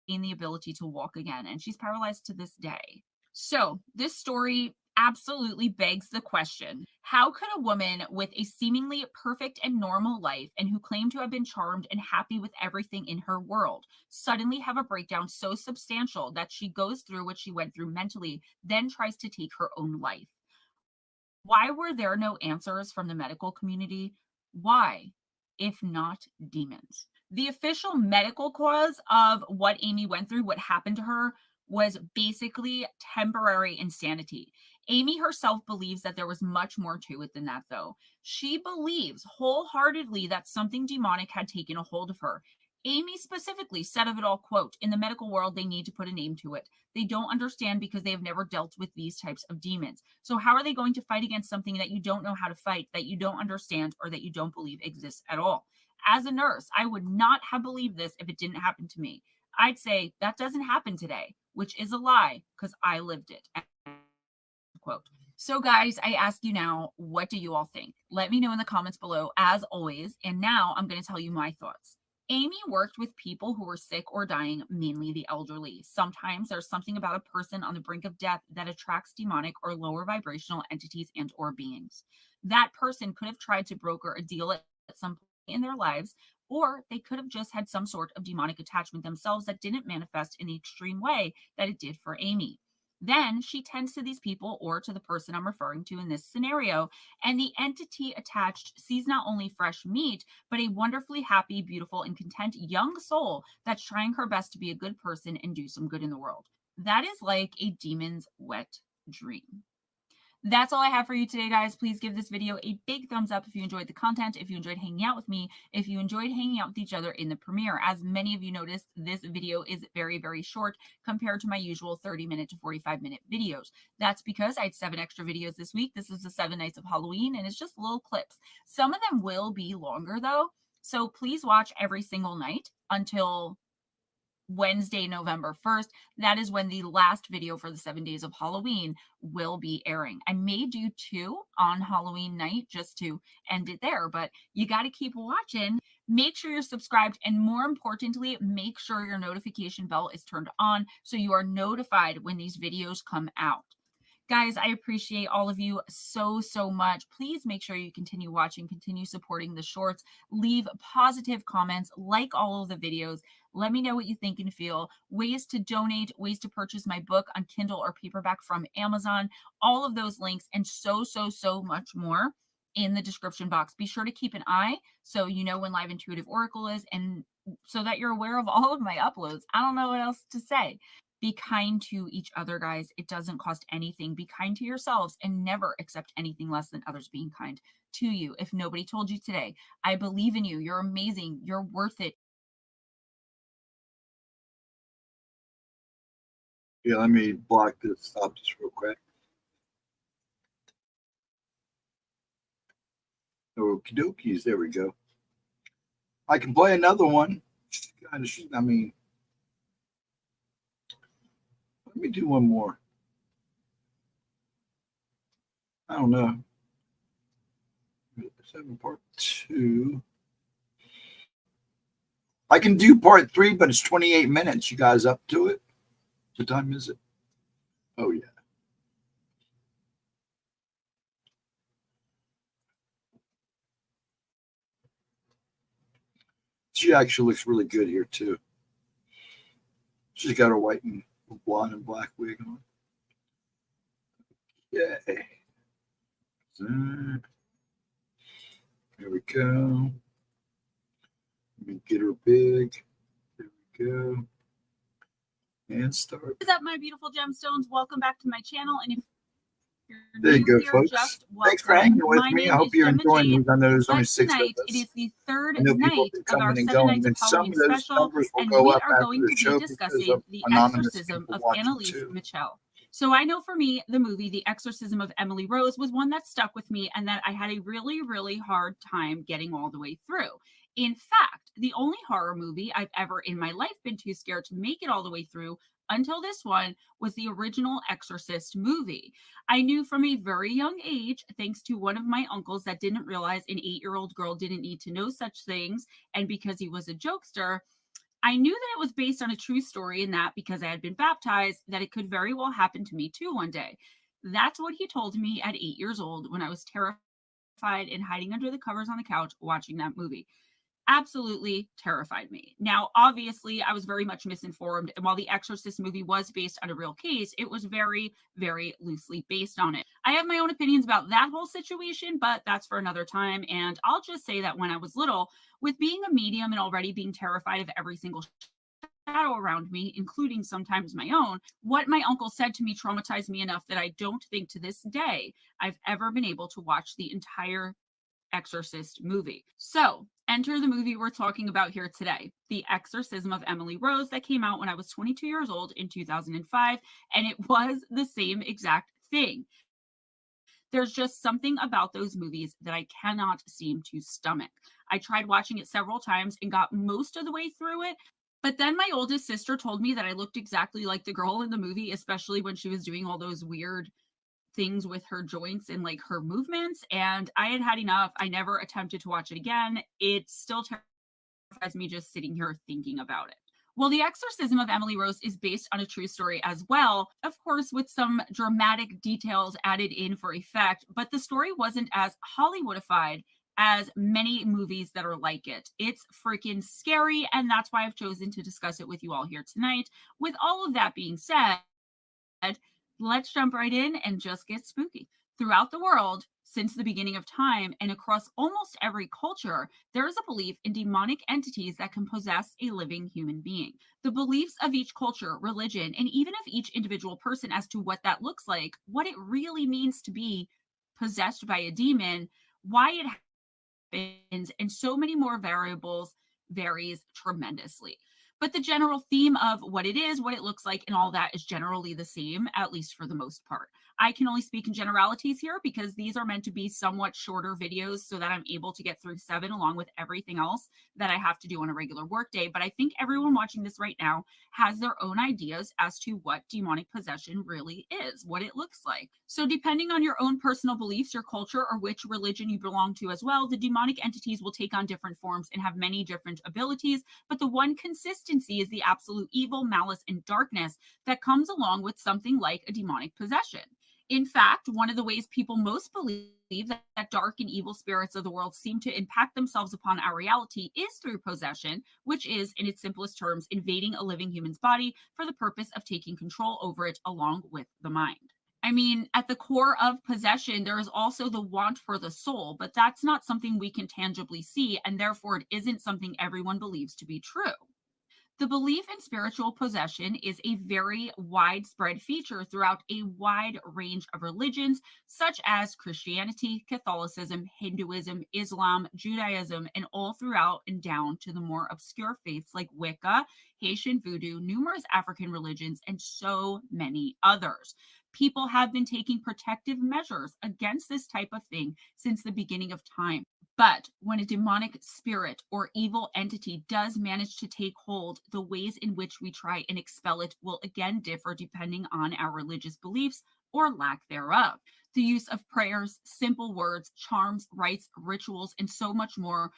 the ability to walk again, and she's paralyzed to this day. So this story absolutely begs the question, how could a woman with a seemingly perfect and normal life and who claimed to have been charmed and happy with everything in her world suddenly have a breakdown so substantial that she goes through what she went through mentally, then tries to take her own life? Why were there no answers from the medical community? Why, if not demons? The official medical cause of what Amy went through, what happened to her, was basically temporary insanity. Amy herself believes that there was much more to it than that, though. She believes wholeheartedly that something demonic had taken a hold of her. Amy specifically said of it all, quote, "In the medical world, they need to put a name to it. They don't understand because they have never dealt with these types of demons. So how are they going to fight against something that you don't know how to fight, that you don't understand, or that you don't believe exists at all? As a nurse, I would not have believed this if it didn't happen to me. I'd say that doesn't happen today," which is a lie because I lived it. Quote. So guys, I ask you now, what do you all think? Let me know in the comments below, as always. And now I'm going to tell you my thoughts. Amy worked with people who were sick or dying, mainly the elderly. Sometimes there's something about a person on the brink of death that attracts demonic or lower vibrational entities and or beings. That person could have tried to broker a deal at some point in their lives, or they could have just had some sort of demonic attachment themselves that didn't manifest in the extreme way that it did for Amy. Then she tends to these people or to the person I'm referring to in this scenario, and the entity attached sees not only fresh meat, but a wonderfully happy, beautiful, and content young soul that's trying her best to be a good person and do some good in the world. That is like a demon's wet dream. That's all I have for you today, guys. Please give this video a big thumbs up if you enjoyed the content, if you enjoyed hanging out with me, if you enjoyed hanging out with each other in the premiere. As many of you noticed, this video is very, very short compared to my usual 30-minute to 45-minute videos. That's because I had 7 extra videos this week. This is the 7 nights of Halloween, and it's just little clips. Some of them will be longer, though, so please watch every single night until Wednesday, November 1st. That is when the last video for the 7 days of Halloween will be airing. I may do 2 on Halloween night just to end it there, but you got to keep watching. Make sure you're subscribed, and more importantly, make sure your notification bell is turned on so you are notified when these videos come out. Guys, I appreciate all of you so, so much. Please make sure you continue watching, continue supporting the shorts, leave positive comments, like all of the videos. Let me know what you think and feel. Ways to donate, ways to purchase my book on Kindle or paperback from Amazon, all of those links and so, so, so much more in the description box. Be sure to keep an eye so you know when Live Intuitive Oracle is, and so that you're aware of all of my uploads. I don't know what else to say. Be kind to each other, guys. It doesn't cost anything. Be kind to yourselves and never accept anything less than others being kind to you. If nobody told you today, I believe in you. You're amazing. You're worth it. Yeah, let me block this. Stop this real quick. Okie dokies. There we go. I can play another one. I mean, let me do one more. I don't know. 7 part 2. I can do part 3, but it's 28 minutes. You guys up to it? What time is it? Oh, yeah. She actually looks really good here, too. She's got her white and blonde and black wig on. Yeah. Here we go. Let me get her big. There we go. And start. What is up, my beautiful gemstones? Welcome back to my channel. And if you're there you new go, here, folks. just Thanks for hanging with my me. name I hope is you're Gemma enjoying Jade. these. I know there's only But 6 tonight, of us. it is the third I know people night have been of our coming and 7 going, nights of and some Halloween of those special, numbers will and go we up are after going the to show be because discussing of The anonymous Exorcism people of watching Annalise too. Michel. So I know for me, the movie The Exorcism of Emily Rose was one that stuck with me and that I had a really, really hard time getting all the way through. In fact, the only horror movie I've ever in my life been too scared to make it all the way through until this one was the original Exorcist movie. I knew from a very young age, thanks to one of my uncles that didn't realize an 8-year-old girl didn't need to know such things, and because he was a jokester, I knew that it was based on a true story, and that because I had been baptized, that it could very well happen to me too one day. That's what he told me at 8 years old when I was terrified and hiding under the covers on the couch watching that movie. Absolutely terrified me. Now, obviously, I was very much misinformed. And while the Exorcist movie was based on a real case, it was very, very loosely based on it. I have my own opinions about that whole situation, but that's for another time. And I'll just say that when I was little, with being a medium and already being terrified of every single shadow around me, including sometimes my own, what my uncle said to me traumatized me enough that I don't think to this day I've ever been able to watch the entire Exorcist movie. So enter the movie we're talking about here today, The Exorcism of Emily Rose, that came out when I was 22 years old in 2005, and it was the same exact thing. There's just something about those movies that I cannot seem to stomach. I tried watching it several times and got most of the way through it, but then my oldest sister told me that I looked exactly like the girl in the movie, especially when she was doing all those weird things with her joints and like her movements, and I had had enough. I never attempted to watch it again. It still terrifies me just sitting here thinking about it. Well, The Exorcism of Emily Rose is based on a true story as well, of course, with some dramatic details added in for effect, but the story wasn't as Hollywoodified as many movies that are like it. It's freaking scary, and that's why I've chosen to discuss it with you all here tonight. With all of that being said, let's jump right in and just get spooky. Throughout the world, since the beginning of time and across almost every culture, there is a belief in demonic entities that can possess a living human being. The beliefs of each culture, religion, and even of each individual person as to what that looks like, what it really means to be possessed by a demon, why it happens, and so many more variables varies tremendously. But the general theme of what it is, what it looks like, and all that is generally the same, at least for the most part. I can only speak in generalities here because these are meant to be somewhat shorter videos so that I'm able to get through 7 along with everything else that I have to do on a regular workday. But I think everyone watching this right now has their own ideas as to what demonic possession really is, what it looks like. So depending on your own personal beliefs, your culture, or which religion you belong to as well, the demonic entities will take on different forms and have many different abilities. But the one consistency is the absolute evil, malice, and darkness that comes along with something like a demonic possession. In fact, one of the ways people most believe that dark and evil spirits of the world seem to impact themselves upon our reality is through possession, which is, in its simplest terms, invading a living human's body for the purpose of taking control over it along with the mind. I mean, at the core of possession, there is also the want for the soul, but that's not something we can tangibly see, and therefore it isn't something everyone believes to be true. The belief in spiritual possession is a very widespread feature throughout a wide range of religions, such as Christianity, Catholicism, Hinduism, Islam, Judaism, and all throughout and down to the more obscure faiths like Wicca, Haitian voodoo, numerous African religions, and so many others. People have been taking protective measures against this type of thing since the beginning of time. But when a demonic spirit or evil entity does manage to take hold, the ways in which we try and expel it will again differ depending on our religious beliefs or lack thereof. The use of prayers, simple words, charms, rites, rituals, and so much more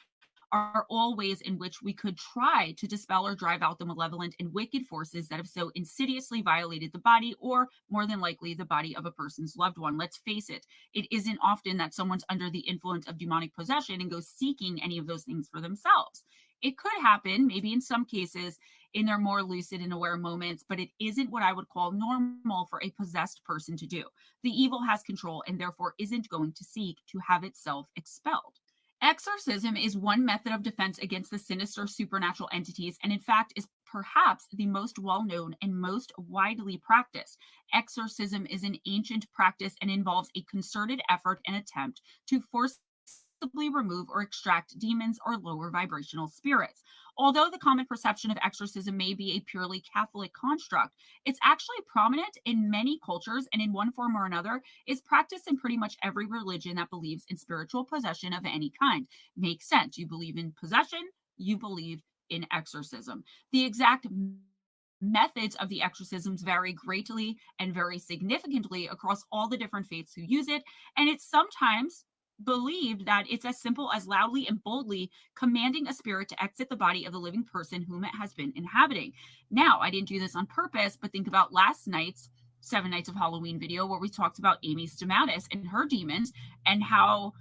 are all ways in which we could try to dispel or drive out the malevolent and wicked forces that have so insidiously violated the body, or more than likely the body of a person's loved one. Let's face it, it isn't often that someone's under the influence of demonic possession and goes seeking any of those things for themselves. It could happen, maybe in some cases, in their more lucid and aware moments, but it isn't what I would call normal for a possessed person to do. The evil has control and therefore isn't going to seek to have itself expelled. Exorcism is one method of defense against the sinister supernatural entities, and in fact is perhaps the most well-known and most widely practiced. Exorcism is an ancient practice and involves a concerted effort and attempt to forcibly remove or extract demons or lower vibrational spirits. Although the common perception of exorcism may be a purely Catholic construct, it's actually prominent in many cultures and in one form or another is practiced in pretty much every religion that believes in spiritual possession of any kind. Makes sense. You believe in possession, you believe in exorcism. The exact methods of the exorcisms vary greatly and very significantly across all the different faiths who use it, and it's sometimes believed that it's as simple as loudly and boldly commanding a spirit to exit the body of the living person whom it has been inhabiting. Now, I didn't do this on purpose, but think about last night's 7 Nights of Halloween video where we talked about Amy Stamatis and her demons and how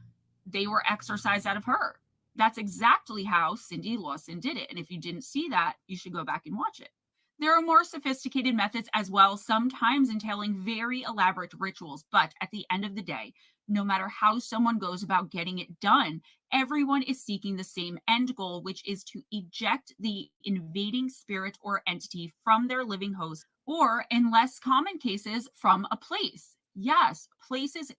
they were exorcised out of her. That's exactly how Cindy Lawson did it. And if you didn't see that, you should go back and watch it. There are more sophisticated methods as well, sometimes entailing very elaborate rituals. But at the end of the day, no matter how someone goes about getting it done, everyone is seeking the same end goal, which is to eject the invading spirit or entity from their living host, or in less common cases, from a place. Yes, places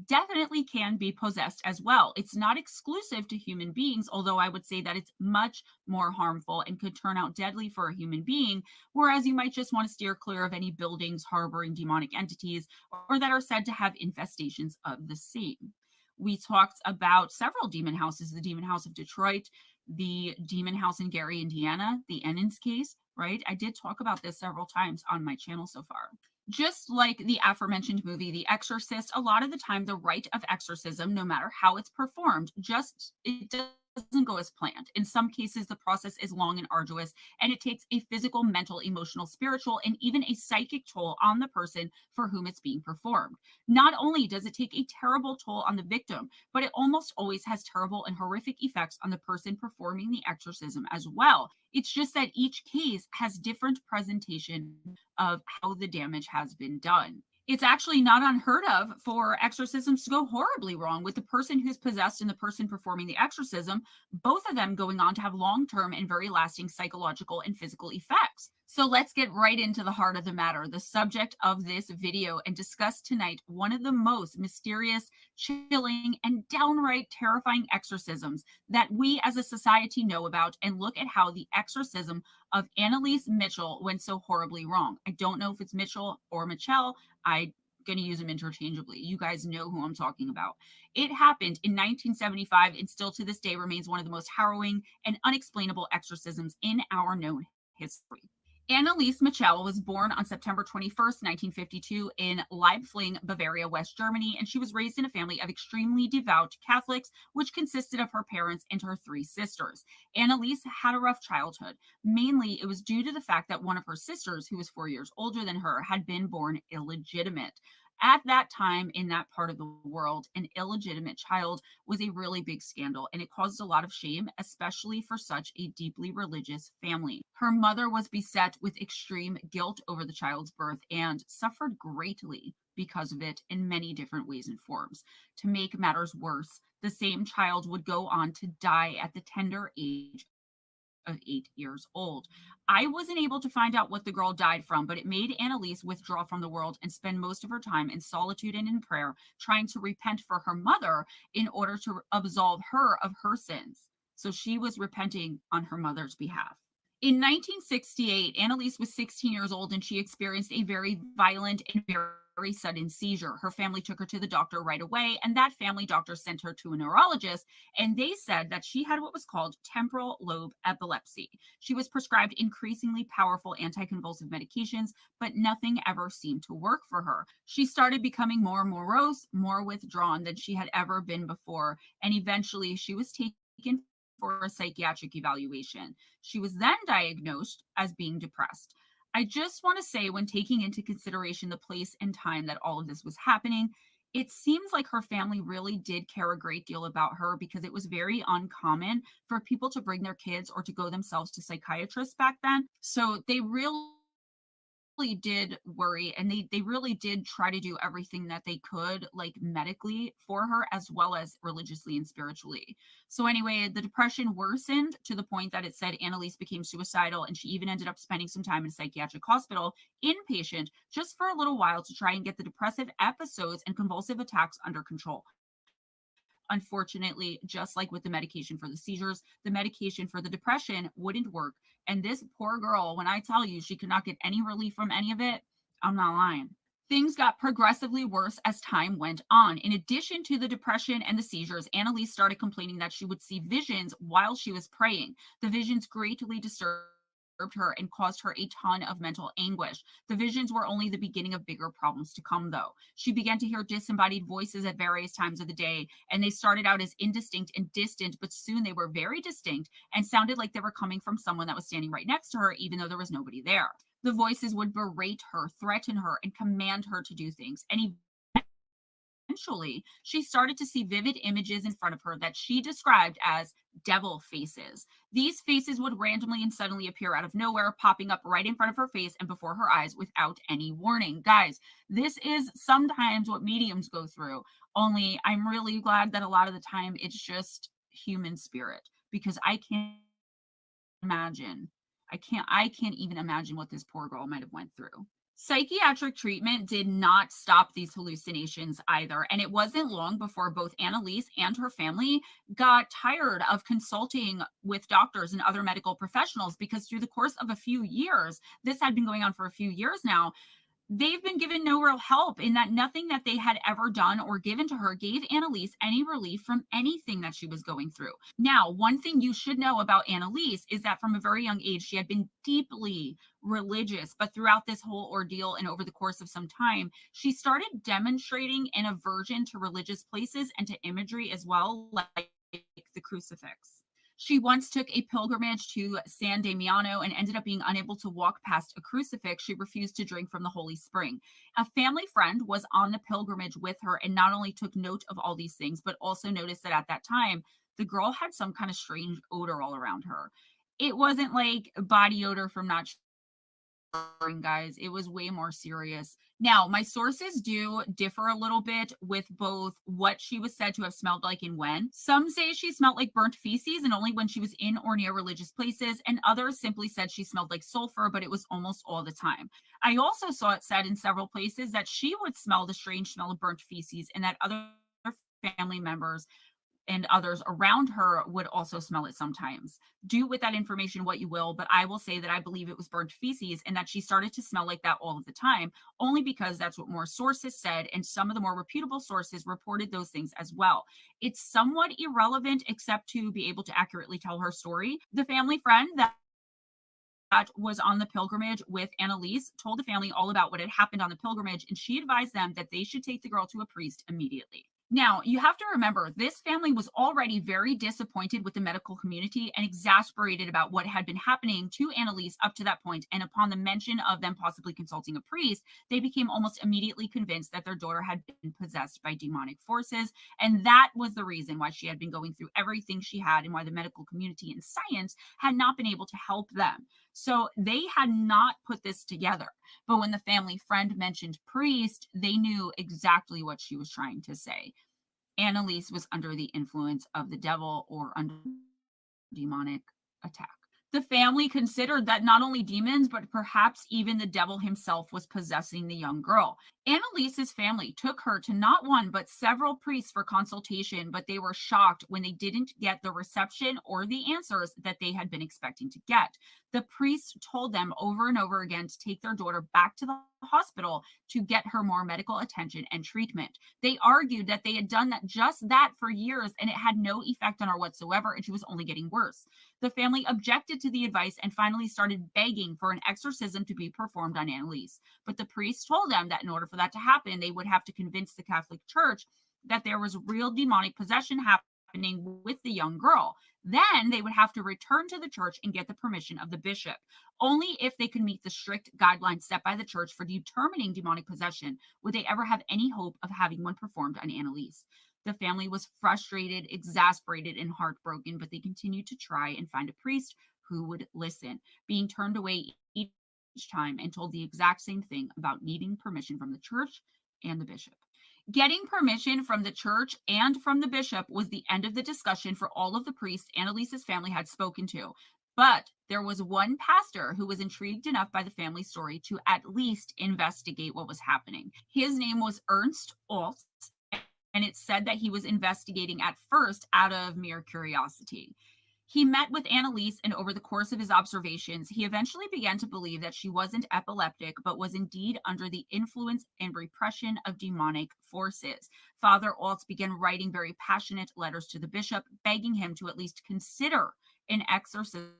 definitely can be possessed as well. It's not exclusive to human beings, although I would say that it's much more harmful and could turn out deadly for a human being, whereas you might just want to steer clear of any buildings harboring demonic entities or that are said to have infestations of the same. We talked about several demon houses, the Demon House of Detroit, the Demon House in Gary, Indiana, the Ennins case, right? I did talk about this several times on my channel so far. Just like the aforementioned movie, The Exorcist, a lot of the time the rite of exorcism, no matter how it's performed, it doesn't go as planned. In some cases, the process is long and arduous, and it takes a physical, mental, emotional, spiritual, and even a psychic toll on the person for whom it's being performed. Not only does it take a terrible toll on the victim, but it almost always has terrible and horrific effects on the person performing the exorcism as well. It's just that each case has different presentation of how the damage has been done. It's actually not unheard of for exorcisms to go horribly wrong, with the person who's possessed and the person performing the exorcism, both of them going on to have long-term and very lasting psychological and physical effects. So let's get right into the heart of the matter, the subject of this video, and discuss tonight one of the most mysterious, chilling, and downright terrifying exorcisms that we as a society know about, and look at how the exorcism of Annalise Mitchell went so horribly wrong. I don't know if it's Mitchell or Michelle. I'm going to use them interchangeably. You guys know who I'm talking about. It happened in 1975 and still to this day remains one of the most harrowing and unexplainable exorcisms in our known history. Annalise Mitchell was born on September 21st, 1952 in Leibfling, Bavaria, West Germany, and she was raised in a family of extremely devout Catholics, which consisted of her parents and her 3 sisters. Annalise had a rough childhood. Mainly, it was due to the fact that one of her sisters, who was 4 years older than her, had been born illegitimate. At that time, in that part of the world, an illegitimate child was a really big scandal, and it caused a lot of shame, especially for such a deeply religious family. Her mother was beset with extreme guilt over the child's birth and suffered greatly because of it in many different ways and forms. To make matters worse, the same child would go on to die at the tender age of 8 years old. I wasn't able to find out what the girl died from, but it made Annalise withdraw from the world and spend most of her time in solitude and in prayer, trying to repent for her mother in order to absolve her of her sins. So she was repenting on her mother's behalf. In 1968, Annalise was 16 years old and she experienced a very violent and very very sudden seizure. Her family took her to the doctor right away, and that family doctor sent her to a neurologist, and they said that she had what was called temporal lobe epilepsy. She was prescribed increasingly powerful anticonvulsive medications, but nothing ever seemed to work for her. She started becoming more morose, more withdrawn than she had ever been before, and eventually she was taken for a psychiatric evaluation. She was then diagnosed as being depressed. I just want to say, when taking into consideration the place and time that all of this was happening, it seems like her family really did care a great deal about her, because it was very uncommon for people to bring their kids or to go themselves to psychiatrists back then. So they really did worry, and they really did try to do everything that they could, like medically, for her, as well as religiously and spiritually. So anyway, the depression worsened to the point that it said Annalise became suicidal, and she even ended up spending some time in a psychiatric hospital inpatient just for a little while to try and get the depressive episodes and convulsive attacks under control. Unfortunately, just like with the medication for the seizures, the medication for the depression wouldn't work. And this poor girl, when I tell you she could not get any relief from any of it, I'm not lying. Things got progressively worse as time went on. In addition to the depression and the seizures, Annalise started complaining that she would see visions while she was praying. The visions greatly disturbed her and caused her a ton of mental anguish. The visions were only the beginning of bigger problems to come, though. She began to hear disembodied voices at various times of the day, and they started out as indistinct and distant, but soon they were very distinct and sounded like they were coming from someone that was standing right next to her, even though there was nobody there. The voices would berate her, threaten her, and command her to do things. And eventually, she started to see vivid images in front of her that she described as devil faces. These faces would randomly and suddenly appear out of nowhere, popping up right in front of her face and before her eyes without any warning. Guys, this is sometimes what mediums go through, only I'm really glad that a lot of the time it's just human spirit, because I can't imagine. I can't even imagine what this poor girl might have went through. Psychiatric treatment did not stop these hallucinations either, and it wasn't long before both Annalise and her family got tired of consulting with doctors and other medical professionals, because through the course of a few years, this had been going on for a few years now, they've been given no real help, in that nothing that they had ever done or given to her gave Annalise any relief from anything that she was going through. Now, one thing you should know about Annalise is that from a very young age, she had been deeply religious, but throughout this whole ordeal and over the course of some time, she started demonstrating an aversion to religious places and to imagery as well, like the crucifix. She once took a pilgrimage to San Damiano and ended up being unable to walk past a crucifix. She refused to drink from the holy spring. A family friend was on the pilgrimage with her and not only took note of all these things, but also noticed that at that time, the girl had some kind of strange odor all around her. It wasn't like body odor from not showering, guys. It was way more serious. Now, my sources do differ a little bit with both what she was said to have smelled like and when. Some say she smelled like burnt feces and only when she was in or near religious places, and others simply said she smelled like sulfur, but it was almost all the time. I also saw it said in several places that she would smell the strange smell of burnt feces, and that other family members and others around her would also smell it sometimes. Do with that information what you will, but I will say that I believe it was burnt feces and that she started to smell like that all of the time, only because that's what more sources said, and some of the more reputable sources reported those things as well. It's somewhat irrelevant except to be able to accurately tell her story. The family friend that was on the pilgrimage with Annalise told the family all about what had happened on the pilgrimage, and she advised them that they should take the girl to a priest immediately. Now, you have to remember, this family was already very disappointed with the medical community and exasperated about what had been happening to Annalise up to that point. And upon the mention of them possibly consulting a priest, they became almost immediately convinced that their daughter had been possessed by demonic forces. And that was the reason why she had been going through everything she had, and why the medical community and science had not been able to help them. So they had not put this together. But when the family friend mentioned priest, they knew exactly what she was trying to say. Annalise was under the influence of the devil or under demonic attack. The family considered that not only demons, but perhaps even the devil himself was possessing the young girl. Annalise's family took her to not one, but several priests for consultation, but they were shocked when they didn't get the reception or the answers that they had been expecting to get. The priest told them over and over again to take their daughter back to the hospital to get her more medical attention and treatment. They argued that they had done just that for years and it had no effect on her whatsoever, and she was only getting worse. The family objected to the advice and finally started begging for an exorcism to be performed on Annalise. But the priest told them that in order for that to happen, they would have to convince the Catholic Church that there was real demonic possession happening with the young girl. Then they would have to return to the church and get the permission of the bishop. Only if they could meet the strict guidelines set by the church for determining demonic possession would they ever have any hope of having one performed on Annalise. The family was frustrated, exasperated, and heartbroken, but they continued to try and find a priest who would listen, being turned away each time and told the exact same thing about needing permission from the church and the bishop. Getting permission from the church and from the bishop was the end of the discussion for all of the priests Annalise's family had spoken to. But there was one pastor who was intrigued enough by the family story to at least investigate what was happening. His name was Ernst Oltz, and it said that he was investigating at first out of mere curiosity. He met with Annalise, and over the course of his observations, he eventually began to believe that she wasn't epileptic, but was indeed under the influence and repression of demonic forces. Father Oltz began writing very passionate letters to the bishop, begging him to at least consider an exorcism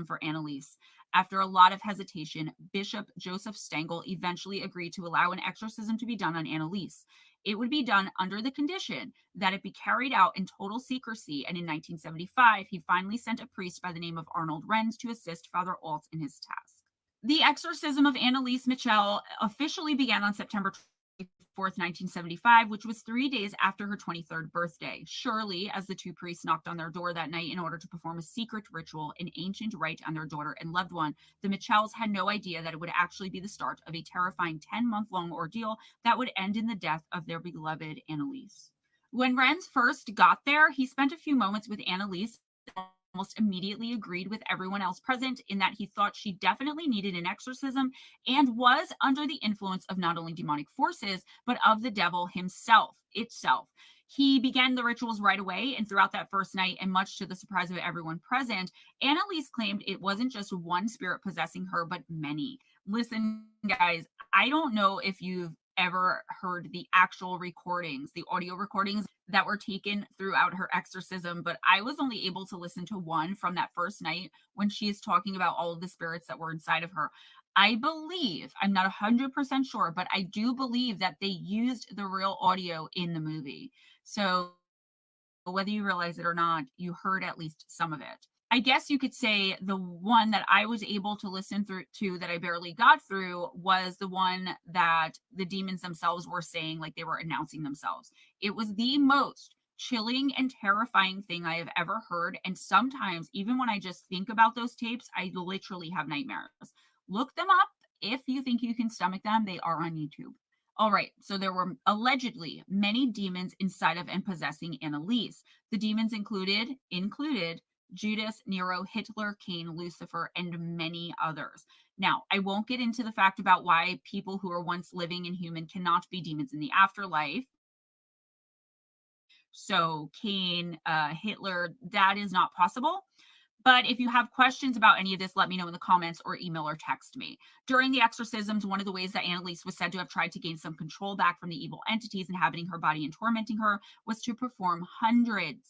for Annalise. After a lot of hesitation, Bishop Joseph Stengel eventually agreed to allow an exorcism to be done on Annalise. It would be done under the condition that it be carried out in total secrecy, and in 1975, he finally sent a priest by the name of Arnold Renz to assist Father Oltz in his task. The exorcism of Annalise Michel officially began on September 24th, 1975, which was 3 days after her 23rd birthday. Surely, as the two priests knocked on their door that night in order to perform a secret ritual, an ancient rite on their daughter and loved one, the Michels had no idea that it would actually be the start of a terrifying 10-month-long ordeal that would end in the death of their beloved Annalise. When Renz first got there, he spent a few moments with Annalise, almost immediately agreed with everyone else present in that he thought she definitely needed an exorcism and was under the influence of not only demonic forces, but of the devil himself itself. He began the rituals right away, and throughout that first night, and much to the surprise of everyone present, Annalise claimed it wasn't just one spirit possessing her, but many. Listen, guys, I don't know if you've ever heard the actual recordings, the audio recordings that were taken throughout her exorcism, but I was only able to listen to one from that first night when she is talking about all of the spirits that were inside of her. I believe, I'm not 100% sure, but I do believe that they used the real audio in the movie. So whether you realize it or not, you heard at least some of it. I guess you could say the one that I was able to listen through to that I barely got through was the one that the demons themselves were saying, like they were announcing themselves. It was the most chilling and terrifying thing I have ever heard. And sometimes, even when I just think about those tapes, I literally have nightmares. Look them up if you think you can stomach them. They are on YouTube. All right, so there were allegedly many demons inside of and possessing Annalise. The demons included Judas, Nero, Hitler, Cain, Lucifer, and many others. Now, I won't get into the fact about why people who are once living and human cannot be demons in the afterlife. So Cain, Hitler, that is not possible. But if you have questions about any of this, let me know in the comments or email or text me. During the exorcisms, one of the ways that Annalise was said to have tried to gain some control back from the evil entities inhabiting her body and tormenting her was to perform hundreds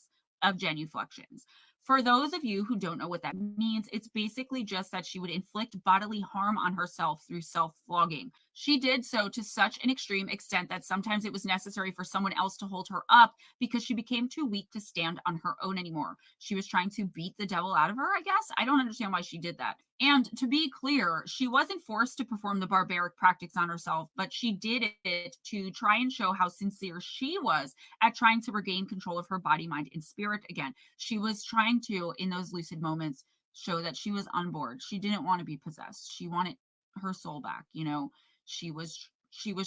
of genuflections. For those of you who don't know what that means, it's basically just that she would inflict bodily harm on herself through self-flogging. She did so to such an extreme extent that sometimes it was necessary for someone else to hold her up because she became too weak to stand on her own anymore. She was trying to beat the devil out of her, I guess. I don't understand why she did that. And to be clear, she wasn't forced to perform the barbaric practice on herself, but she did it to try and show how sincere she was at trying to regain control of her body, mind, and spirit again. She was trying to, in those lucid moments, show that she was on board. She didn't want to be possessed. She wanted her soul back. You know, she was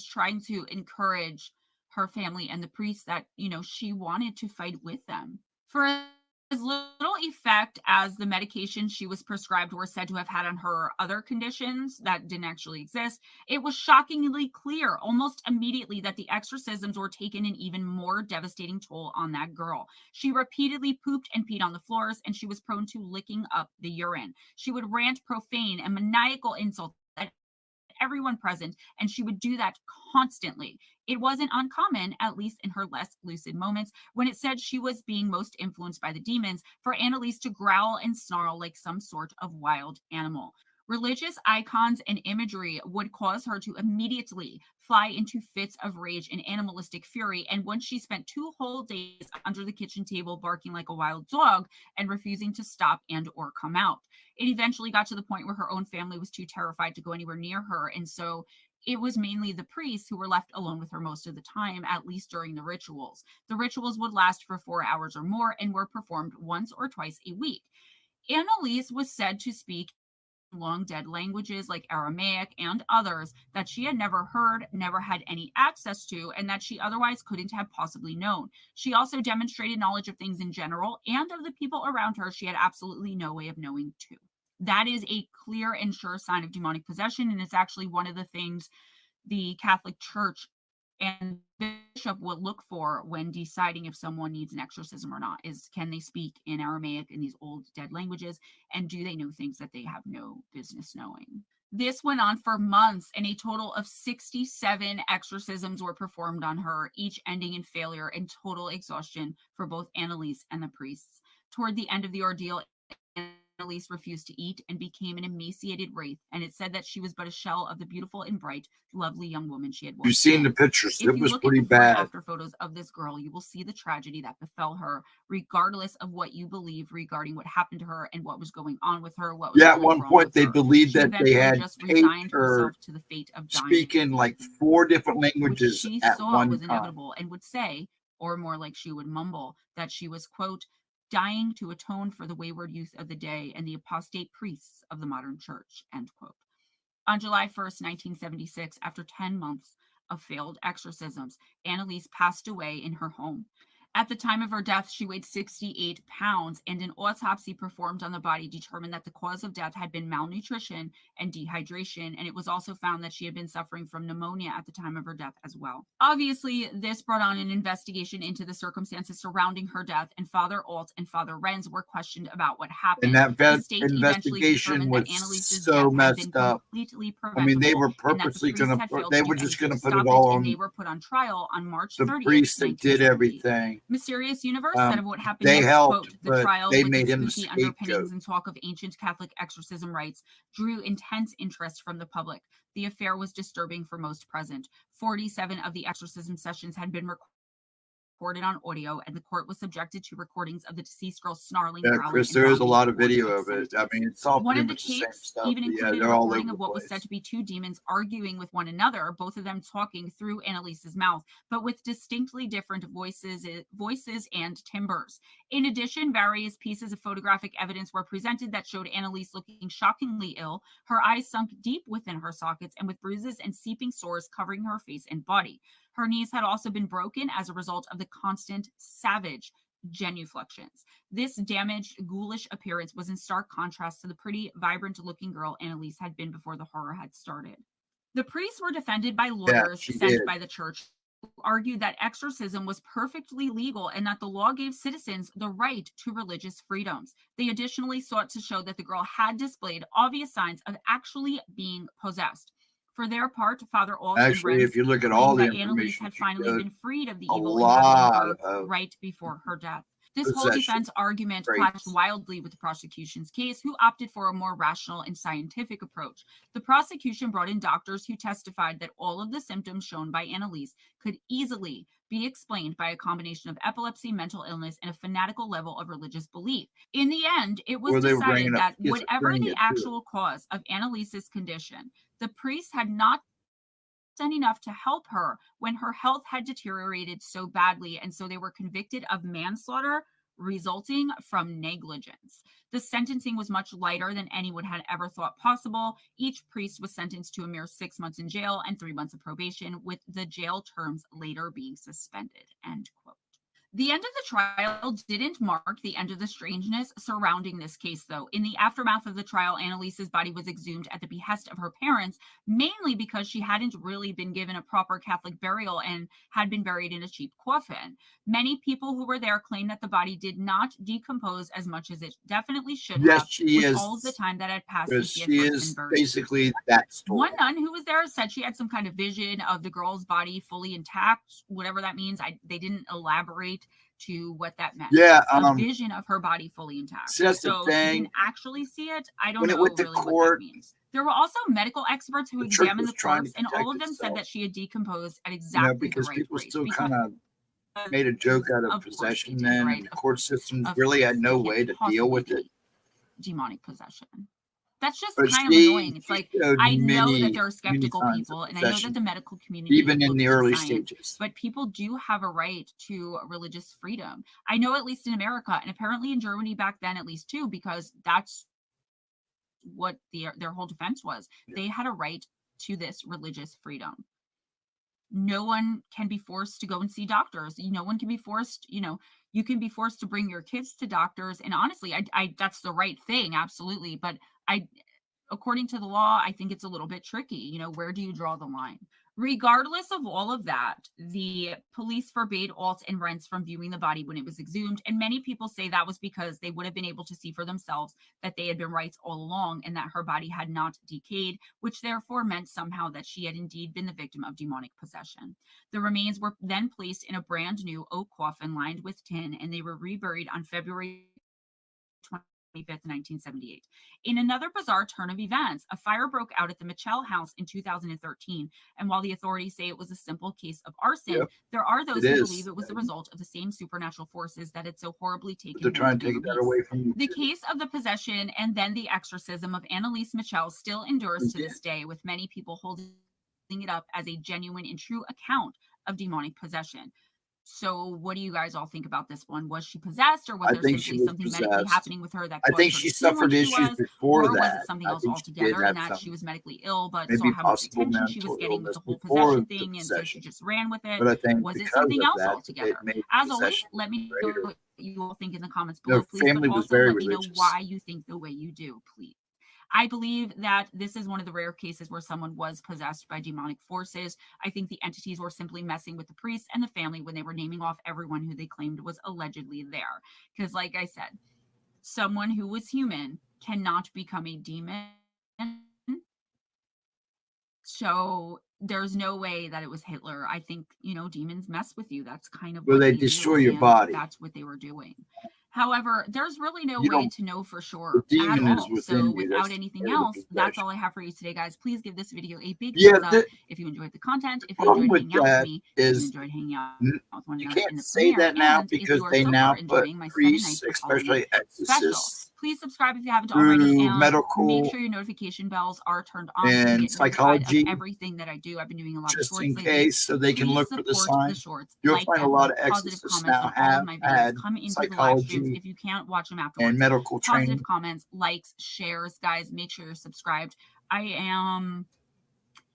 trying to encourage her family and the priests that, you know, she wanted to fight with them. For as little effect as the medication she was prescribed were said to have had on her other conditions that didn't actually exist. It was shockingly clear almost immediately that the exorcisms were taking an even more devastating toll on that girl. She repeatedly pooped and peed on the floors, and she was prone to licking up the urine. She would rant profane and maniacal insults at everyone present, and she would do that constantly. It wasn't uncommon, at least in her less lucid moments, when it said she was being most influenced by the demons, for Annalise to growl and snarl like some sort of wild animal. Religious icons and imagery would cause her to immediately fly into fits of rage and animalistic fury. And once she spent 2 whole days under the kitchen table barking like a wild dog and refusing to stop and or come out. It eventually got to the point where her own family was too terrified to go anywhere near her. And so it was mainly the priests who were left alone with her most of the time, at least during the rituals. The rituals would last for 4 hours or more and were performed once or twice a week. Annalise was said to speak long dead languages like Aramaic and others that she had never heard, never had any access to, and that she otherwise couldn't have possibly known. She also demonstrated knowledge of things in general and of the people around her she had absolutely no way of knowing too. That is a clear and sure sign of demonic possession, and it's actually one of the things the Catholic Church and bishop will look for when deciding if someone needs an exorcism or not, is can they speak in Aramaic in these old dead languages, and do they know things that they have no business knowing. This went on for months, and a total of 67 exorcisms were performed on her, each ending in failure and total exhaustion for both Annalise and the priests. Toward the end of the ordeal, Annalise refused to eat and became an emaciated wraith, and it said that she was but a shell of the beautiful and bright, lovely young woman she had once You've seen the been. pictures. If It you was look at pretty before and bad. after photos of this girl, you will see the tragedy that befell her, regardless of what you believe regarding what happened to her and what was going on with her. What was Yeah, at really one wrong point with they her. believed She that they eventually had just taped resigned her herself to the fate of dying, speaking like 4 different which languages she at saw one was time. inevitable, and would say, or more like she would mumble, that she was, quote, dying to atone for the wayward youth of the day and the apostate priests of the modern church, end quote. On July 1st, 1976, after 10 months of failed exorcisms, Annalise passed away in her home. At the time of her death, she weighed 68 pounds, and an autopsy performed on the body determined that the cause of death had been malnutrition and dehydration, and it was also found that she had been suffering from pneumonia at the time of her death as well. Obviously, this brought on an investigation into the circumstances surrounding her death, and Father Alt and Father Renz were questioned about what happened. And that The state eventually investigation determined was that Annalise's so death had been messed up. completely I preventable, mean, they were and that the purposely priests going had to, failed they to were do just anything going to to put it stop all and they on were put on trial on March the 30th, priest that did 1970. everything. Mysterious Universe said of what happened They next, helped, quote, the but trial they with made its him the spooky underpinnings scapegoat. and talk of ancient Catholic exorcism rites drew intense interest from the public. The affair was disturbing for most present. 47 of the exorcism sessions had been recorded on audio, and the court was subjected to recordings of the deceased girl snarling, Yeah, growling, Chris, and there is a vomiting lot of towards video the of it. I senators. mean, it's all One pretty of the much the same tapes stuff. even But yeah, included a they're all over recording the of what was said place. to be 2 demons arguing with one another, both of them talking through Annalise's mouth, but with distinctly different voices and timbres. In addition, various pieces of photographic evidence were presented that showed Annalise looking shockingly ill, her eyes sunk deep within her sockets, and with bruises and seeping sores covering her face and body. Her knees had also been broken as a result of the constant, savage genuflections. This damaged, ghoulish appearance was in stark contrast to the pretty, vibrant-looking girl Annalise had been before the horror had started. The priests were defended by Yeah, lawyers she sent did. by the church, who argued that exorcism was perfectly legal and that the law gave citizens the right to religious freedoms. They additionally sought to show that the girl had displayed obvious signs of actually being possessed. For their part, Father Alt and Actually, if Renz you look at all claimed the that Annalise information, had she finally showed been freed of the a evil inhabiting lot her of right before her death. This whole possession defense argument clashed traits. wildly with the prosecution's case, who opted for a more rational and scientific approach. The prosecution brought in doctors who testified that all of the symptoms shown by Annalise could easily be explained by a combination of epilepsy, mental illness, and a fanatical level of religious belief. In the end, it was Or they were decided bringing up that whatever the schizophrenia too. actual cause of Annalise's condition, the priest had not done enough to help her when her health had deteriorated so badly, and so they were convicted of manslaughter resulting from negligence. The sentencing was much lighter than anyone had ever thought possible. Each priest was sentenced to a mere 6 months in jail and 3 months of probation, with the jail terms later being suspended, end quote. The end of the trial didn't mark the end of the strangeness surrounding this case, though. In the aftermath of the trial, Annalise's body was exhumed at the behest of her parents, mainly because she hadn't really been given a proper Catholic burial and had been buried in a cheap coffin. Many people who were there claim that the body did not decompose as much as it definitely should Yes, have, she with is. all of the time that had passed Because since she she had first is been buried. basically that story. One nun who was there said she had some kind of vision of the girl's body fully intact, whatever that means. They didn't elaborate to what that meant. Yeah, A vision of her body fully intact. see, that's the So she thing. didn't actually see it. I don't When it know went to really what court, that means. There were also medical experts who the church examined was the trying to corpse, and all of protect them said itself. that she had decomposed at You know, exactly the because right people rate. still Because kind of made a joke out of of course they possession did, then, right? and the Of court course. systems Of really course. had no It can't way to deal with possibly it. be demonic possession. That's just But kind of she annoying. It's like, showed I know that many, there are many skeptical signs people, of and I know that possession, the medical community even in looks the at early science, stages. but people do have a right to religious freedom. I know, at least in America, and apparently in Germany back then, at least too, because that's what their whole defense was. Yeah. They had a right to this religious freedom. No one can be forced to go and see doctors. No one can be forced, you can be forced to bring your kids to doctors. And honestly, I that's the right thing, absolutely. But according to the law, I think it's a little bit tricky. Where do you draw the line? Regardless of all of that, the police forbade Alt and Rents from viewing the body when it was exhumed. And many people say that was because they would have been able to see for themselves that they had been right all along and that her body had not decayed, which therefore meant somehow that she had indeed been the victim of demonic possession. The remains were then placed in a brand new oak coffin lined with tin, and they were reburied on February 25th, 1978. In another bizarre turn of events, a fire broke out at the Mitchell house in 2013. And while the authorities say it was a simple case of arson, Yep, there are those it who is. believe it was the result of the same supernatural forces that had so horribly taken But they're hold trying of to the take that release. away from you. The too. case of the possession and then the exorcism of Annalise Mitchell still endures to this day, with many people holding it up as a genuine and true account of demonic possession. So what do you guys all think about this one? Was she possessed, or was I there think she simply was something medically possessed. happening with her that I caused think her she to seem suffered like she issues was? before Or was that. it something I else think she did altogether, have and that some, she was medically ill but maybe saw how much possible attention she was mental getting with illness the whole before possession the thing, and so she possession. just ran with it? But I think Was it because something of else that, altogether? it made As always, possession let me know greater. what you all think in the comments Their below, please, but family was also very let me know religious. why you think the way you do, please. I believe that this is one of the rare cases where someone was possessed by demonic forces. I think the entities were simply messing with the priests and the family when they were naming off everyone who they claimed was allegedly there. Because, like I said, someone who was human cannot become a demon. So there's no way that it was Hitler. I think, demons mess with you. That's kind of Well, what they they destroy do, your and body. that's what they were doing. However, there's really no You way don't. to know for The sure at demon is all. within So you. without That's anything part of the else, that's possession. all I have for you today, guys. Please give this video a big Yeah, thumbs up if you enjoyed the content, if you problem enjoyed with hanging out with that me, if you is enjoyed hanging out with one you another can't in the say premiere, that now and if because you are they so now far put enjoying my 7 priests, nights of Halloween especially special, exorcists, please subscribe if you haven't already, through and make medical sure your notification bells are turned on so you and get notified of psychology, everything that I do. I've been doing a lot of just shorts in lately. case, so they can Please look for the support the sign. shorts, You'll like find a them, lot leave of positive exorcists comments now on all of have my videos, had come into the live streams psychology if you can't watch them and afterwards. medical Positive training. comments, likes, shares, guys. Make sure you're subscribed. I am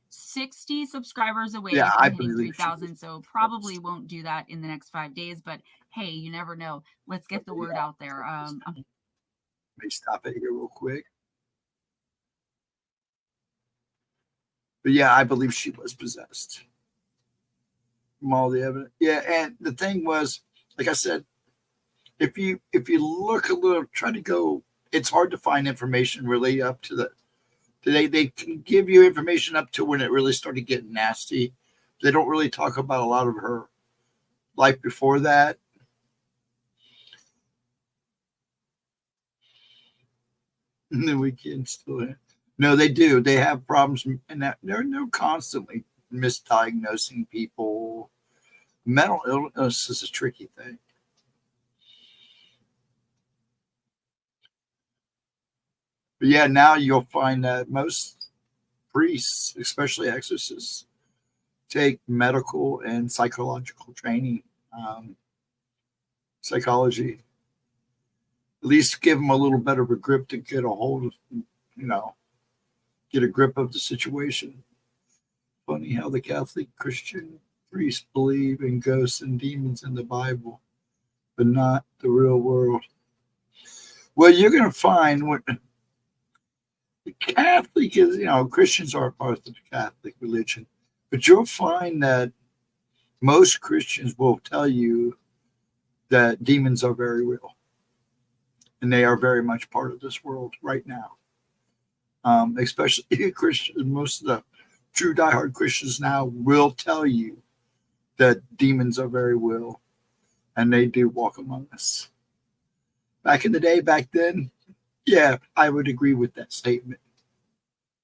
60 subscribers away Yeah, from I hitting believe she was 3,000, so probably won't do that in the next 5 days, but hey, you never know. Let's get the word out there. Let me stop it here real quick. But yeah, I believe she was possessed from all the evidence. Yeah, and the thing was, like I said, if you look a little, try to go, it's hard to find information really up to the. They can give you information up to when it really started getting nasty. They don't really talk about a lot of her life before that. And then we can still. No, they do. They have problems, and that they're constantly misdiagnosing people. Mental illness is a tricky thing. But yeah, now you'll find that most priests, especially exorcists, take medical and psychological training, psychology. At least give them a little better of a grip to get a hold of, get a grip of the situation. Funny how the Catholic Christian priests believe in ghosts and demons in the Bible. but not the real world. Well, you're going to find what the Catholic is, Christians are part of the Catholic religion, but you'll find that most Christians will tell you that demons are very real and they are very much part of this world right now. Especially Christians, most of the true diehard Christians now will tell you that demons are very real and they do walk among us. Back in the day, back then, yeah, I would agree with that statement.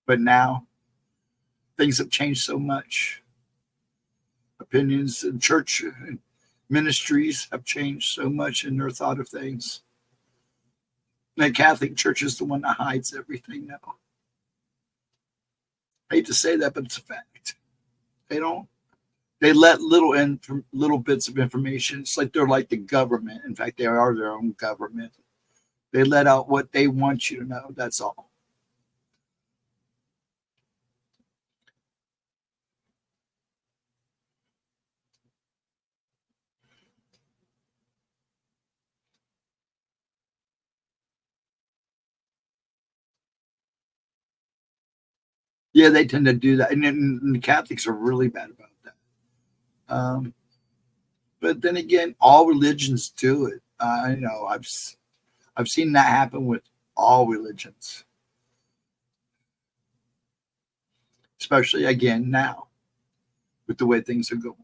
But now, things have changed so much. Opinions and church ministries have changed so much in their thought of things. The Catholic Church is the one that hides everything now. I hate to say that, but it's a fact. They let little bits of information. It's like they're like the government. In fact, they are their own government. They let out what they want you to know. That's all. Yeah, they tend to do that. And the Catholics are really bad about that. But then again, all religions do it. I've seen that happen with all religions, especially again now with the way things are going.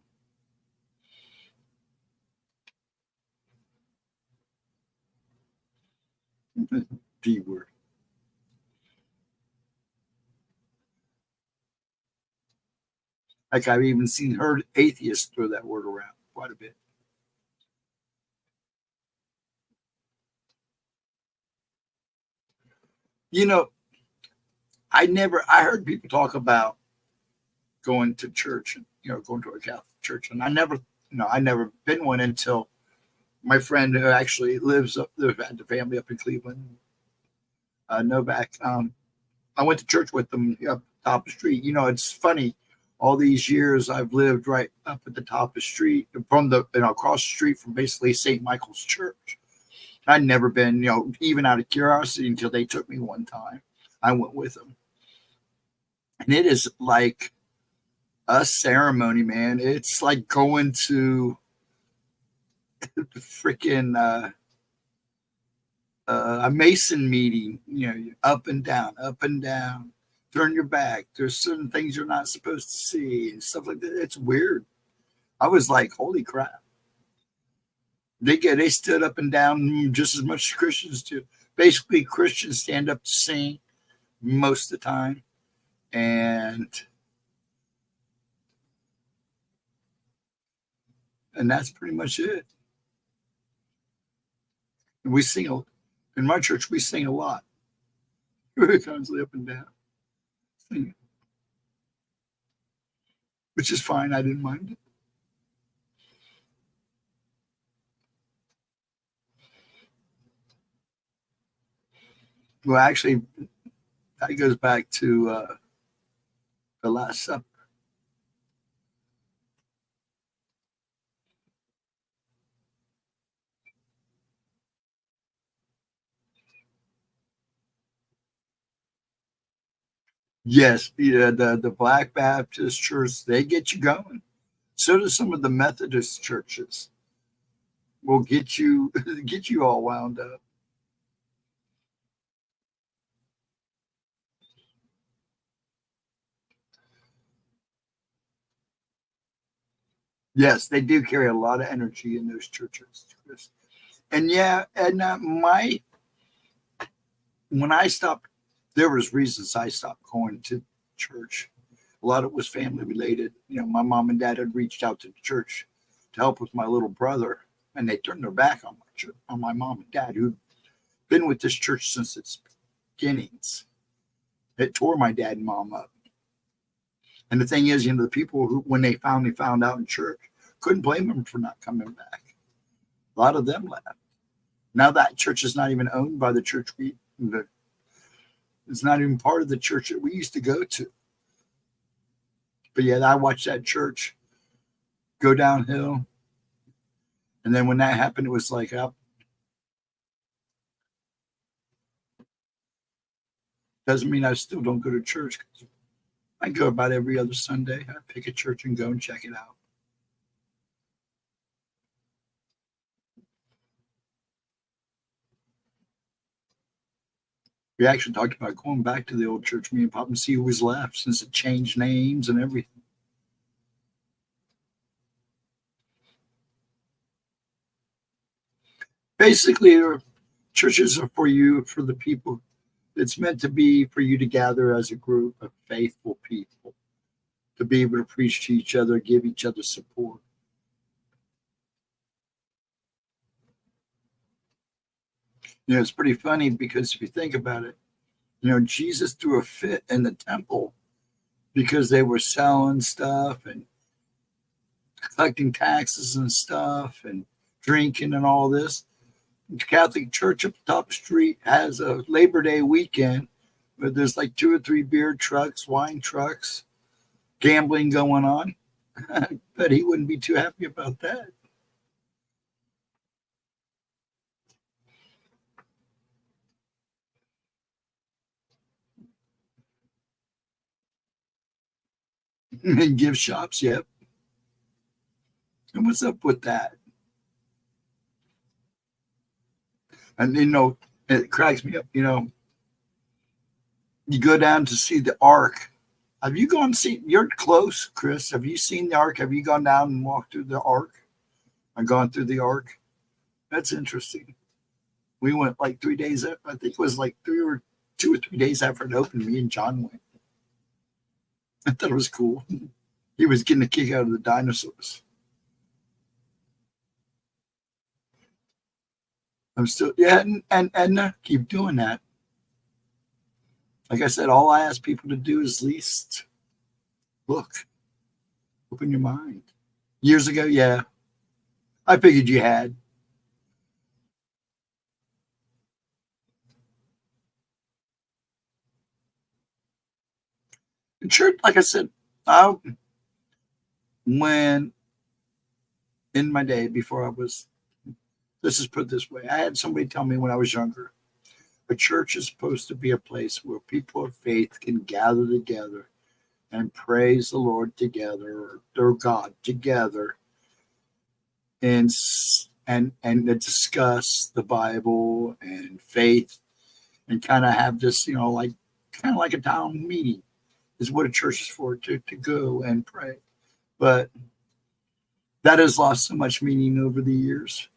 D word. Like I've even heard atheists throw that word around quite a bit. I heard people talk about going to church and, going to a Catholic church. And I never been one until my friend who actually lives up there, had the family up in Cleveland, Novak. I went to church with them up top of the street. It's funny. All these years I've lived right up at the top of the street from across the street from basically St. Michael's Church. I'd never been, even out of curiosity until they took me one time. I went with them. And it is like a ceremony, man. It's like going to freaking a Mason meeting, up and down, turn your back. There's certain things you're not supposed to see and stuff like that. It's weird. I was like, holy crap. They stood up and down just as much as Christians do. Basically, Christians stand up to sing most of the time. And that's pretty much it. And we sing in my church, we sing a lot. We're constantly up and down. Singing. Which is fine. I didn't mind it. Well, actually, that goes back to the Last Supper. Yes, the Black Baptist church, they get you going. So do some of the Methodist churches. Will get you all wound up. Yes, they do carry a lot of energy in those churches, Chris. And yeah, and when I stopped, there was reasons I stopped going to church. A lot of it was family related. My mom and dad had reached out to the church to help with my little brother, and they turned their back on my mom and dad, who'd been with this church since its beginnings. It tore my dad and mom up. And the thing is, the people who, when they finally found out in church, couldn't blame them for not coming back. A lot of them left. Now that church is not even owned by the church it's not even part of the church that we used to go to. But yeah, I watched that church go downhill. And then when that happened, it was like, doesn't mean I still don't go to church. I go about every other Sunday. I pick a church and go and check it out. We actually talked about going back to the old church, me and Pop, and see who was left since it changed names and everything. Basically, churches are for you, for the people. It's meant to be for you to gather as a group of faithful people, to be able to preach to each other, give each other support. It's pretty funny because if you think about it, Jesus threw a fit in the temple because they were selling stuff and collecting taxes and stuff and drinking and all this. The Catholic Church up the top of the street has a Labor Day weekend where there's like 2 or 3 beer trucks, wine trucks, gambling going on. But he wouldn't be too happy about that. And gift shops, yep. And what's up with that? And it cracks me up. You go down to see the Ark. Have you gone to see? You're close, Chris. Have you seen the Ark? Have you gone down and walked through the Ark? And gone through the Ark? That's interesting. We went like 3 days. I think it was like 2 or 3 days after it opened. Me and John went. I thought it was cool. He was getting a kick out of the dinosaurs. I'm still, and keep doing that. Like I said, all I ask people to do is least look, open your mind. Years ago, yeah, I figured you had. In church, like I said, when in my day before I was, let's just put it this way, I had somebody tell me when I was younger, a church is supposed to be a place where people of faith can gather together and praise the Lord together, or God together, and discuss the Bible and faith, and kind of have this, kind of like a town meeting is what a church is for, to go and pray. But that has lost so much meaning over the years.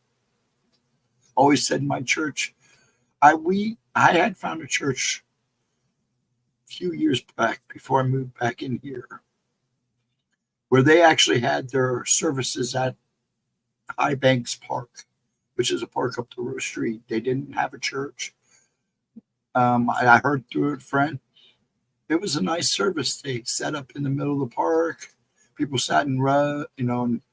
Always said in my church, I had found a church a few years back before I moved back in here, where they actually had their services at High Banks Park, which is a park up the street. They didn't have a church. I heard through a friend, it was a nice service. They set up in the middle of the park. People sat in row,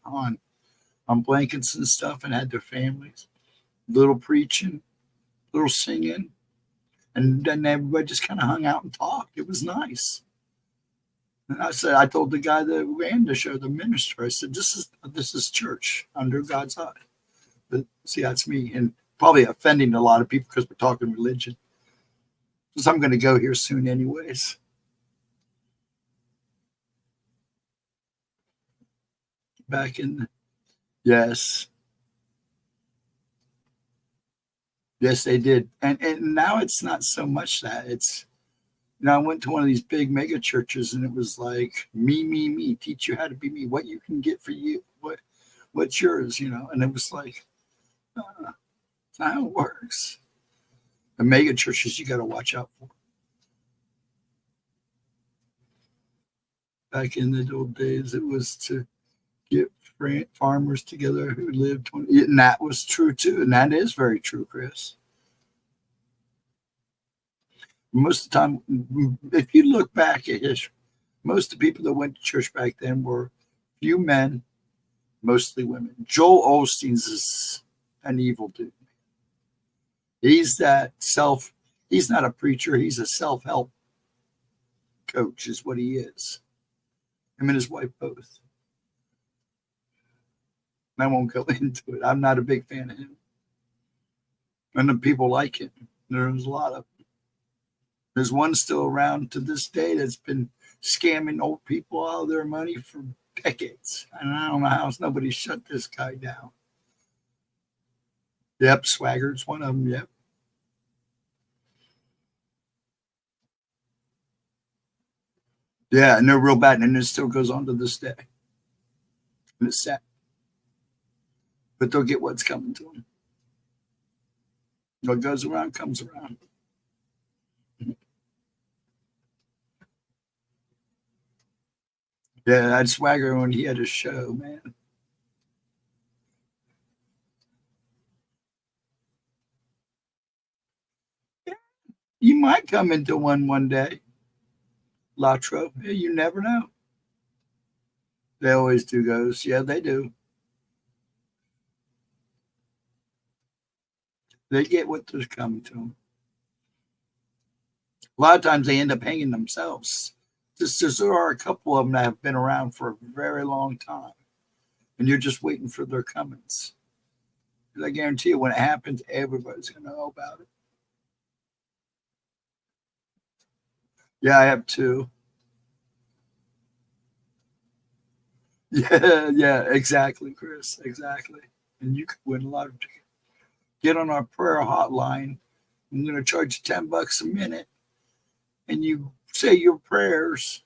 on blankets and stuff, and had their families. Little preaching, little singing, and then everybody just kind of hung out and talked. It was nice. And I told the guy that ran the show, the minister, I said, this is church under God's eye. But see, that's me, and probably offending a lot of people because we're talking religion. Because I'm going to go here soon anyways. Back in, yes. Yes, they did. And now it's not so much that. It's, I went to one of these big mega churches and it was like, me, teach you how to be me, what you can get for you, what's yours, and it was like, that's not how it works. The mega churches you got to watch out for. Back in the old days, it was to get farmers together who lived 20, and that was true too. And that is very true, Chris. Most of the time, if you look back at history, most of the people that went to church back then were few men, mostly women. Joel Osteen's is an evil dude. He's he's not a preacher, he's a self-help coach is what he is. Him and his wife both. I won't go into it. I'm not a big fan of him. And the people like him. There's a lot of them. There's one still around to this day that's been scamming old people out of their money for decades. And I don't know how nobody shut this guy down. Yep, Swagger's one of them. Yep. Yeah, and they're real bad, and it still goes on to this day. And it's sad. But they'll get what's coming to them. What goes around comes around. Yeah, that Swagger when he had a show, man. Yeah, you might come into one day. Latro. Yeah, you never know. They always do ghosts. Yeah, they do. They get what's coming to them. A lot of times they end up hanging themselves. Just there are a couple of them that have been around for a very long time, and you're just waiting for their comings. I guarantee you, when it happens, everybody's going to know about it. Yeah, I have two. Yeah, exactly, Chris. Exactly. And you could win a lot of tickets. Get on our prayer hotline. I'm going to charge you $10 a minute, and you say your prayers,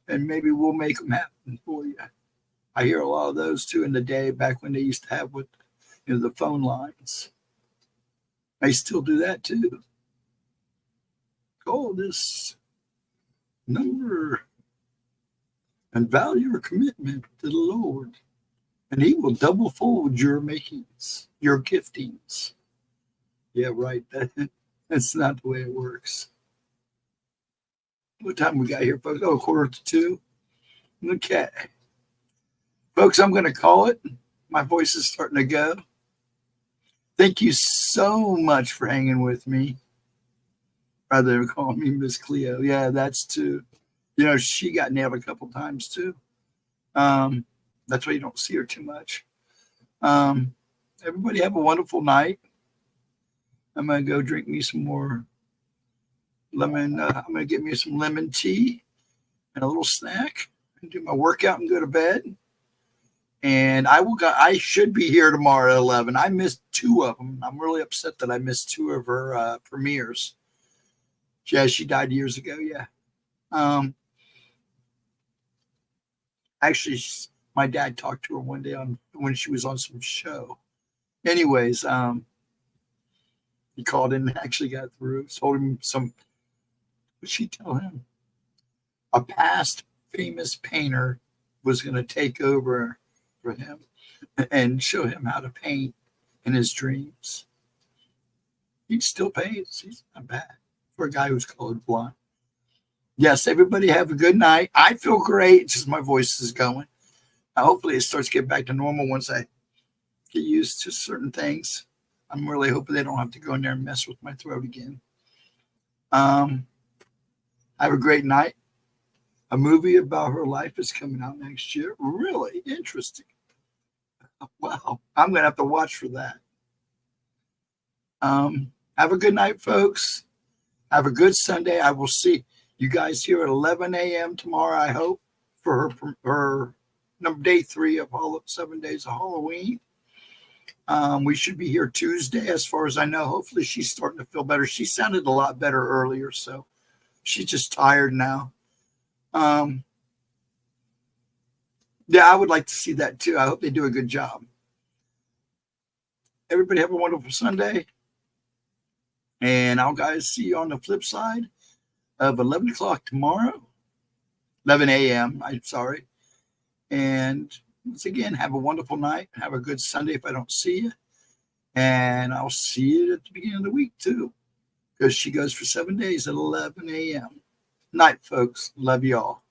and maybe we'll make them happen for you. I hear a lot of those too in the day back when they used to have with the phone lines. I still do that too. Call this number and value your commitment to the Lord, and He will double fold your makings, your giftings. Yeah, right. That's not the way it works. What time we got here, folks? Oh, 1:45. Okay. Folks, I'm going to call it. My voice is starting to go. Thank you so much for hanging with me. Rather than calling me Miss Cleo. Yeah, that's too. She got nailed a couple times too. That's why you don't see her too much. Everybody have a wonderful night. I'm going to go drink me some more lemon. I'm going to get me some lemon tea and a little snack and do my workout and go to bed. And I should be here tomorrow at 11. I missed two of them. I'm really upset that I missed two of her premieres. She died years ago. Yeah. Actually, my dad talked to her one day when she was on some show. Anyways, he called in and actually got through. Told him what did she tell him? A past famous painter was going to take over for him and show him how to paint in his dreams. He still paints. He's not bad for a guy who's colorblind. Yes, everybody have a good night. I feel great. It's just my voice is going. Hopefully it starts getting back to normal once I get used to certain things. I'm really hoping they don't have to go in there and mess with my throat again. Have a great night. A movie about her life is coming out next year. Really interesting. Wow. I'm going to have to watch for that. Have a good night, folks. Have a good Sunday. I will see you guys here at 11 a.m. tomorrow, I hope, for her day 3 of 7 days of Halloween. We should be here Tuesday, as far as I know. Hopefully she's starting to feel better. She sounded a lot better earlier, so she's just tired now. Yeah, I would like to see that too. I hope they do a good job. Everybody have a wonderful Sunday. And I'll guys see you on the flip side of 11 o'clock tomorrow. 11 a.m. I'm sorry. And once again, have a wonderful night. Have a good Sunday if I don't see you. And I'll see you at the beginning of the week too, because she goes for 7 days at 11 a.m. Night, folks. Love you all.